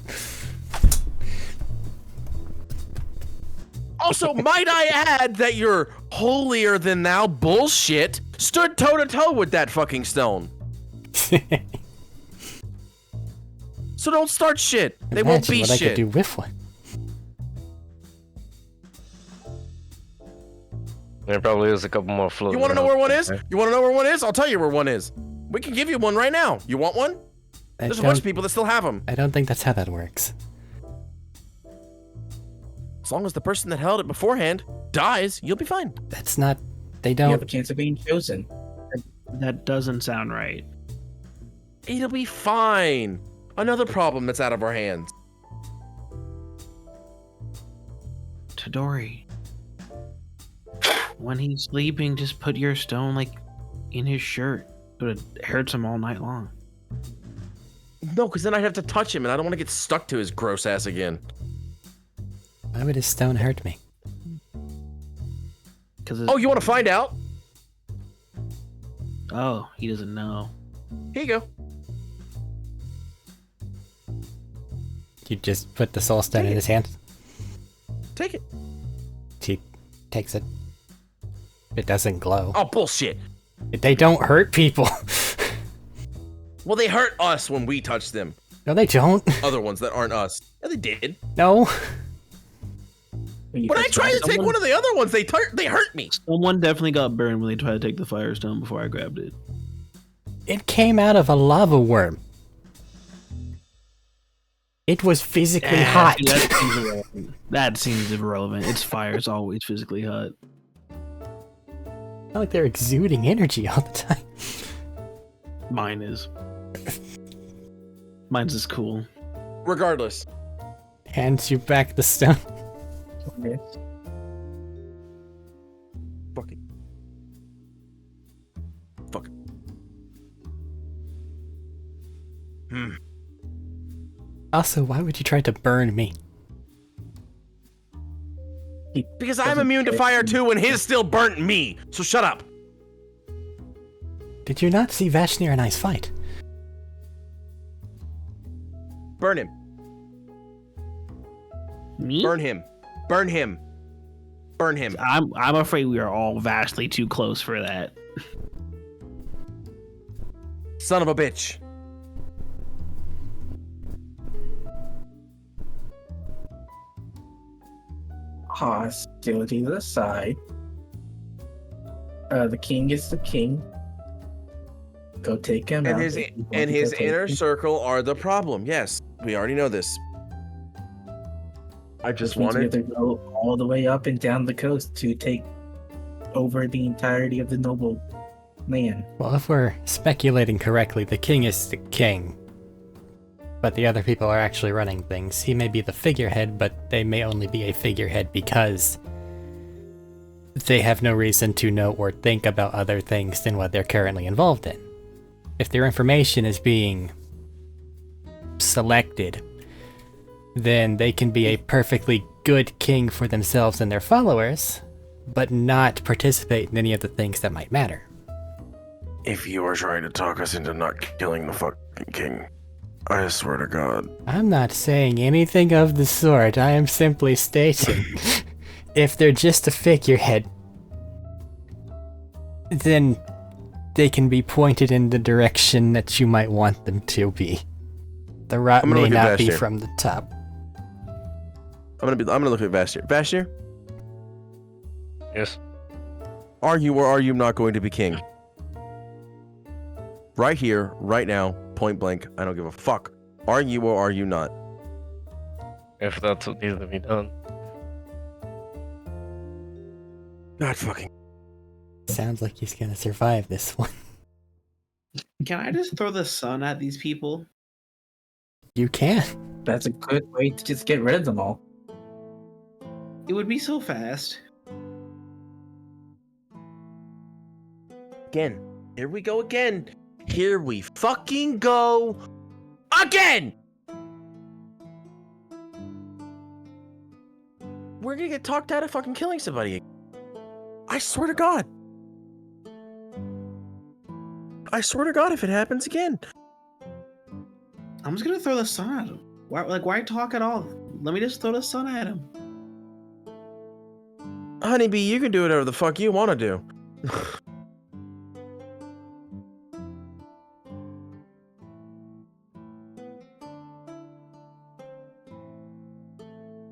Also, might I add that your holier than thou bullshit stood toe to toe with that fucking stone. So don't start shit. They won't Imagine be what I could shit. do with one. There probably is a couple more floats. You want to know where one is? You want to know where one is? I'll tell you where one is. We can give you one right now. You want one? There's a bunch of people that still have them. I don't think that's how that works. As long as the person that held it beforehand dies, you'll be fine. That's not... They You have don't... a chance of being chosen. That doesn't sound right. It'll be fine. Another problem that's out of our hands. Tadori. When he's sleeping, just put your stone like in his shirt. So it hurts him all night long. No, because then I'd have to touch him, and I don't want to get stuck to his gross ass again. Why would his stone hurt me? Oh, you want to find out? Oh, he doesn't know. Here you go. You just put the soul stone in his hand. Take it. He takes it. It doesn't glow. Oh, bullshit. They don't hurt people. Well, they hurt us when we touch them. No, they don't. Other ones that aren't us. Yeah, they did. No. When I tried to take one of the other ones, they hurt me. Someone definitely got burned when they tried to take the firestone before I grabbed it. It came out of a lava worm. It was physically hot. See, that seems irrelevant. That seems irrelevant. It's fire. It's always physically hot. Not like they're exuding energy all the time. Mine is. Mine's is cool. Regardless. Hands you back the stone. Yes. Fuck it. Fuck it. Also, why would you try to burn me? Because I'm immune to fire too, and his still burnt me. So shut up. Did you not see Vashnir and I's fight? Burn him. Me? Burn him. Burn him. Burn him. I'm afraid we are all vastly too close for that. Son of a bitch. Hostility to the side. The king is the king. Go take him out. His If you want and to his go take inner him. circle are the problem. Yes, we already know this. I just Which means we wanted. have to go all the way up and down the coast to take over the entirety of the noble land. Well, if we're speculating correctly, the king is the king. But the other people are actually running things. He may be the figurehead, but they may only be a figurehead because they have no reason to know or think about other things than what they're currently involved in. If their information is being selected, then they can be a perfectly good king for themselves and their followers, but not participate in any of the things that might matter. If you are trying to talk us into not killing the fucking king, I swear to God. I'm not saying anything of the sort. I am simply stating, if they're just a figurehead, then they can be pointed in the direction that you might want them to be. The route may not be from the top. I'm gonna look at Vashnir. Vashnir, Yes. are you or are you not going to be king? Right here, right now, point blank. I don't give a fuck. Are you or are you not? If that's what needs to be done. God fucking. Sounds like he's gonna survive this one. Can I just throw the sun at these people? You can. That's a good way to just get rid of them all. It would be so fast. Again. Here we go again. Here we fucking go again. We're gonna get talked out of fucking killing somebody. I swear to God. I swear to God if it happens again. I'm just gonna throw the sun at him. Why talk at all? Let me just throw the sun at him. Honeybee, you can do whatever the fuck you want to do.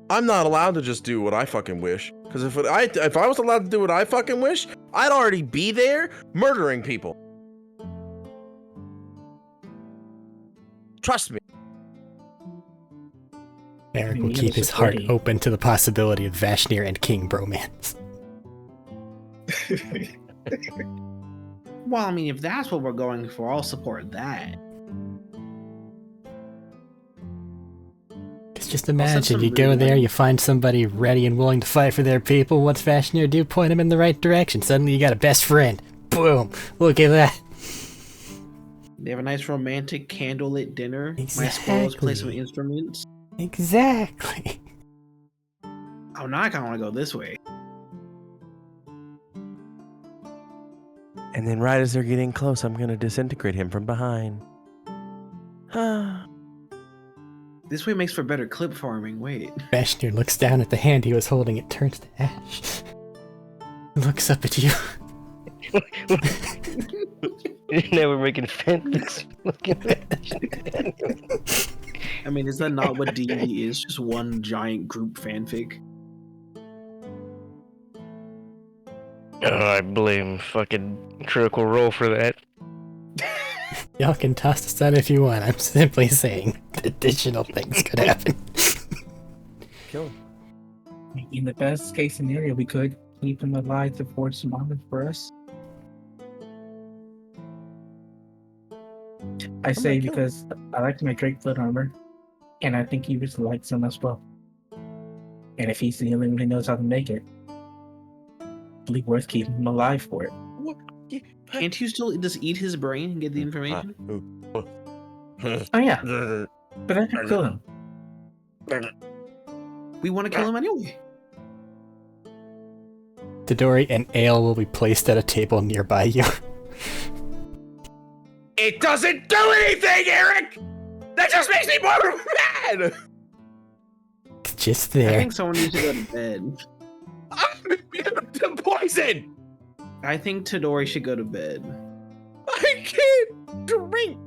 I'm not allowed to just do what I fucking wish. Because if I was allowed to do what I fucking wish, I'd already be there murdering people. Trust me. Arik will keep his heart open to the possibility of Vashnir and King bromance. Well, I mean, if that's what we're going for, I'll support that. Just imagine, you go there, you find somebody ready and willing to fight for their people. What's Vashnir do? Point them in the right direction. Suddenly you got a best friend. Boom. Look at that. They have a nice romantic candlelit dinner. Exactly. My squirrels play some instruments. Exactly. Oh, now I kind of want to go this way. And then right as they're getting close, I'm going to disintegrate him from behind. This way makes for better clip farming. Wait. Vashnir looks down at the hand he was holding. It turns to ash. Looks up at you. Now we're making fanfics. I mean, is that not what D&D is? Just one giant group fanfic? I blame fucking Critical Role for that. Y'all can toss the sun if you want. I'm simply saying additional things could happen. Kill him. In the best case scenario, we could keep him alive to forge some armor for us. I say because I like my Drakefoot armor, and I think he just likes them as well. And if he's the only one who knows how to make it, it'd be worth keeping him alive for it. Can't you still just eat his brain and get the information? Oh yeah, but I can kill him. We want to kill him anyway. Tadori and ale will be placed at a table nearby you. It doesn't do anything, Arik! That just makes me more mad! It's just I there. think someone needs to go to bed. I'm immune to poison! I think Tadori should go to bed. I can't drink!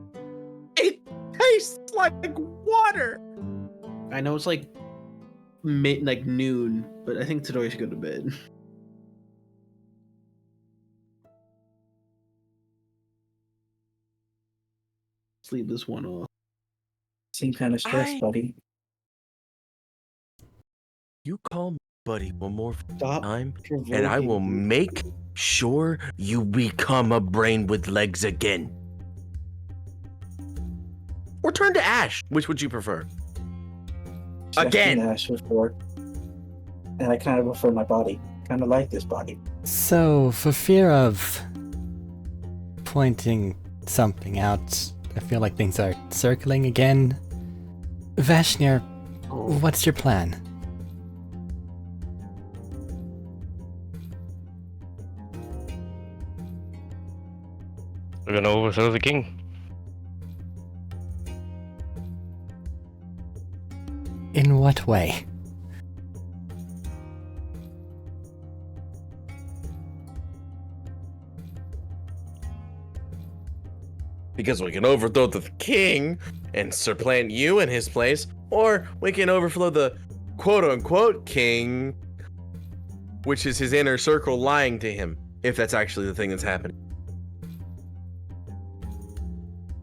It tastes like water! I know it's like noon, but I think Tadori should go to bed. Sleep this one off. Seem kind of stressed, buddy. You call me buddy one more Stop time, provoking and I will me. make sure you become a brain with legs again. Or turn to ash. Which would you prefer? Again. Ash before, and I kind of prefer my body. Kind of like this body. So, for fear of pointing something out, I feel like things are circling again. Vashnir, what's your plan? We're gonna overthrow the king. In what way? Because we can overthrow the king and supplant you in his place, or we can overthrow the quote-unquote king, which is his inner circle lying to him, if that's actually the thing that's happening.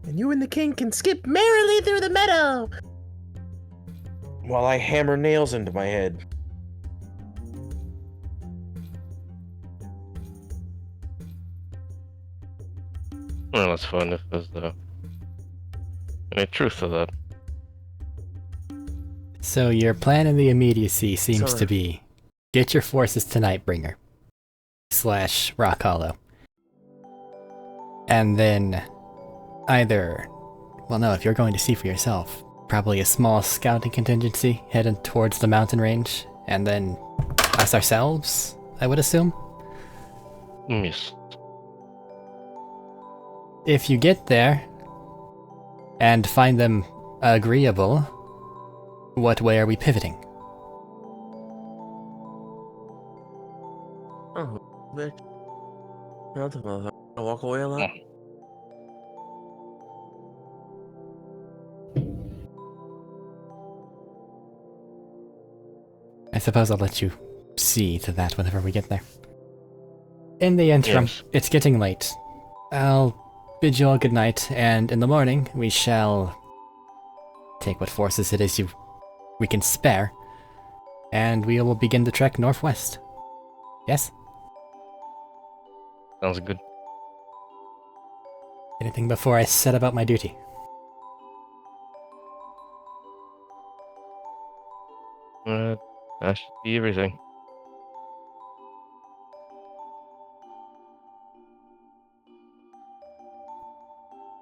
And you and the king can skip merrily through the meadow while I hammer nails into my head. Well, that's fun if there's any truth to that. So your plan in the immediacy seems Sorry. to be get your forces to Nightbringer / Rock Hollow. And then either, well no, if you're going to see for yourself, probably a small scouting contingency heading towards the mountain range, and then us ourselves, I would assume. Yes. If you get there and find them agreeable, what way are we pivoting? Oh, bitch. I walk away a lot. I suppose I'll let you see to that whenever we get there. In the interim, Yes. it's getting late. I'll bid you all good night, and in the morning we shall take what forces it is we can spare, and we will begin the trek northwest. Yes? Sounds good. Anything before I set about my duty? That should be everything.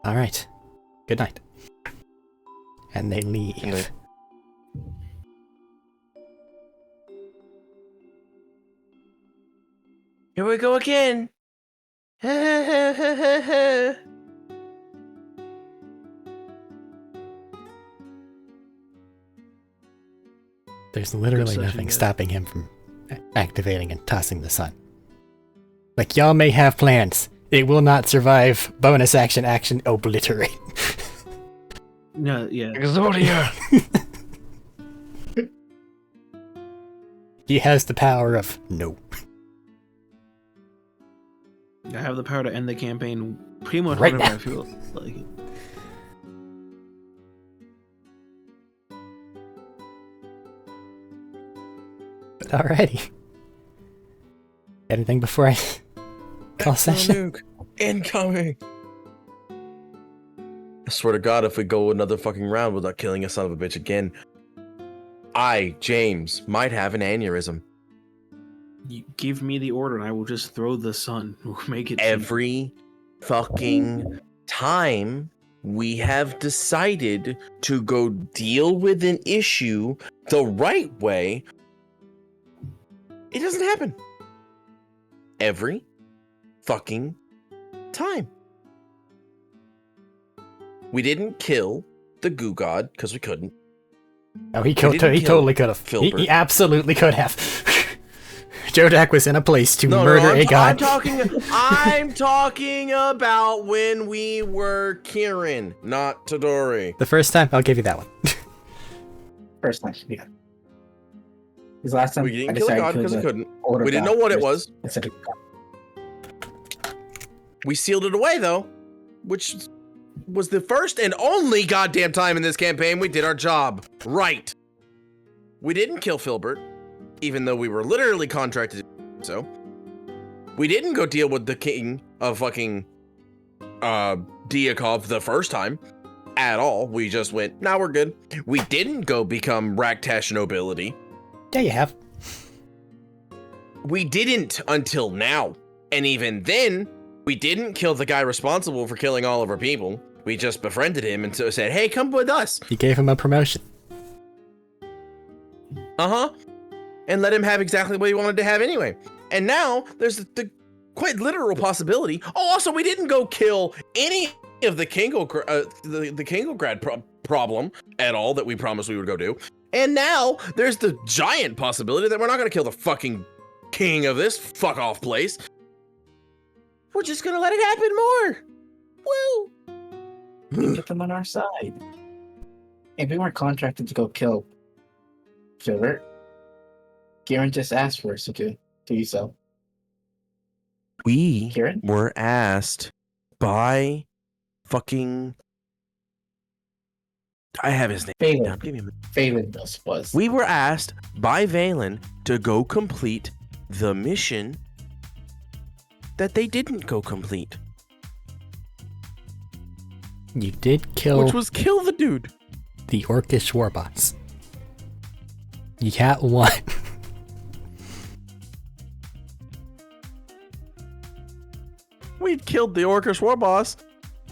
Alright. Good night. And they leave. Good night. Here we go again. There's literally Perception, nothing yeah. stopping him from activating and tossing the sun. Like, y'all may have plans. It will not survive bonus action obliterate. No, yeah. Exodia! He has the power of no. I have the power to end the campaign pretty much Right whenever now. I feel like it. But alrighty. Anything before I call session? Nuke. Incoming. I swear to God, if we go another fucking round without killing a son of a bitch again, I, James, might have an aneurysm. You give me the order and I will just throw the sun. We'll make it Every fucking time we have decided to go deal with an issue the right way, it doesn't happen. Every fucking time. We didn't kill the goo god because we couldn't. Oh, he didn't kill totally could have. Filbert. He absolutely could have. Jodak was in a place to murder I'm, a god. I'm talking about when we were Kieran, not Tadori. The first time, I'll give you that one. First time, yeah. Because last time We I didn't kill a decided god to because we couldn't. order We didn't God know what it first was. instead of God. We sealed it away though, which was the first and only goddamn time in this campaign we did our job right. We didn't kill Filbert, even though we were literally contracted to do so. We didn't go deal with the king of fucking Diakov the first time at all. We just went, nah, we're good. We didn't go become Raktash nobility. Yeah, you have. We didn't until now. And even then, we didn't kill the guy responsible for killing all of our people. We just befriended him and so said, hey, come with us. You gave him a promotion. Uh-huh. And let him have exactly what he wanted to have anyway. And now there's the quite literal possibility. Oh, also, we didn't go kill any of the Kingograd problem at all that we promised we would go do. And now there's the giant possibility that we're not going to kill the fucking king of this fuck off place. We're just going to let it happen more. Woo! Get them on our side. If we weren't contracted to go kill Filbert, Kieran just asked for us to do so. We Kieran? were asked by fucking... I have his name. Phelan. Give me a minute. Phelan was. We were asked by Valen to go complete the mission that they didn't go complete, You did kill which was kill the dude. the Orcish war boss. You got one. We killed the Orcish war boss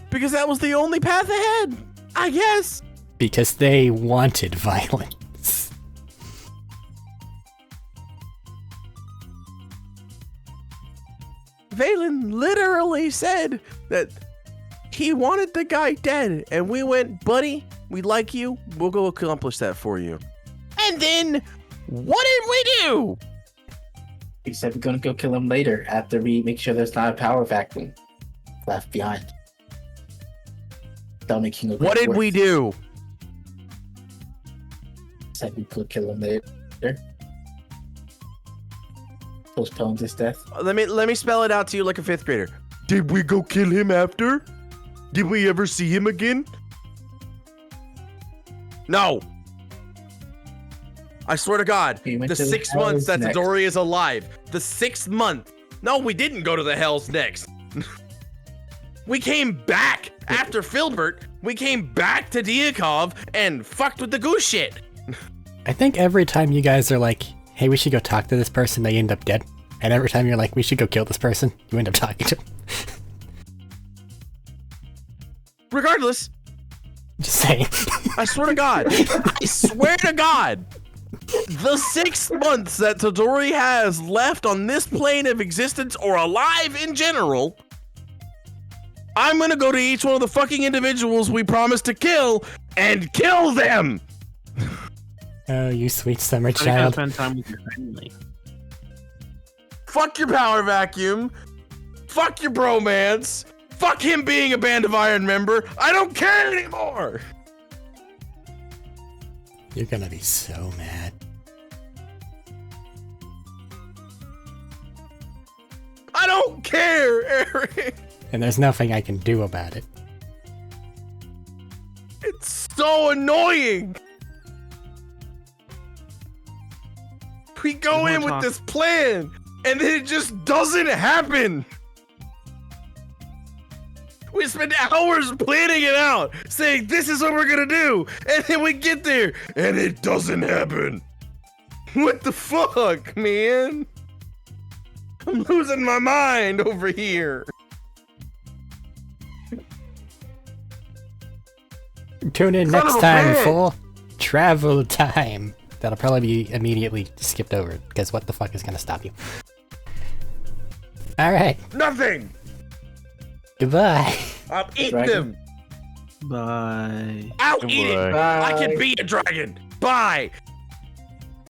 because that was the only path ahead, I guess. Because they wanted violence. Valen literally said that he wanted the guy dead, and we went, buddy, we like you, we'll go accomplish that for you. And then, what did we do? We said we're gonna go kill him later after we make sure there's not a power vacuum left behind. That'll make King of What did we do? Said we could kill him later. Postponed his death. Let me spell it out to you like a 5th grader. Did we go kill him after? Did we ever see him again? No. I swear to God, We went the to the 6 months that Hell's Tadori is alive, the 6th month. No, we didn't go to the Hell's Next. We came back after Filbert. We came back to Diakov and fucked with the goose shit. I think every time you guys are like, hey, we should go talk to this person, they end up dead. And every time you're like, we should go kill this person, you end up talking to them. Regardless, Just saying. I swear to God, I swear to God, the 6 months that Tadori has left on this plane of existence or alive in general, I'm gonna go to each one of the fucking individuals we promised to kill and kill them. Oh, you sweet summer I gotta child. spend time with your family. Fuck your power vacuum. Fuck your bromance. Fuck him being a Band of Iron member. I don't care anymore. You're gonna be so mad. I don't care, Eric. And there's nothing I can do about it. It's so annoying. We go There's in no with talk. this plan, and then it just doesn't happen. We spend hours planning it out, saying this is what we're gonna do, and then we get there, and it doesn't happen. What the fuck, man? I'm losing my mind over here. Tune in Son next of a time bitch. for Travel Time. That'll probably be immediately skipped over, because what the fuck is gonna stop you? Alright, Nothing. goodbye. I'll eat Dragon. them. Bye. I'll eat it. Goodbye. I can be a dragon. Bye.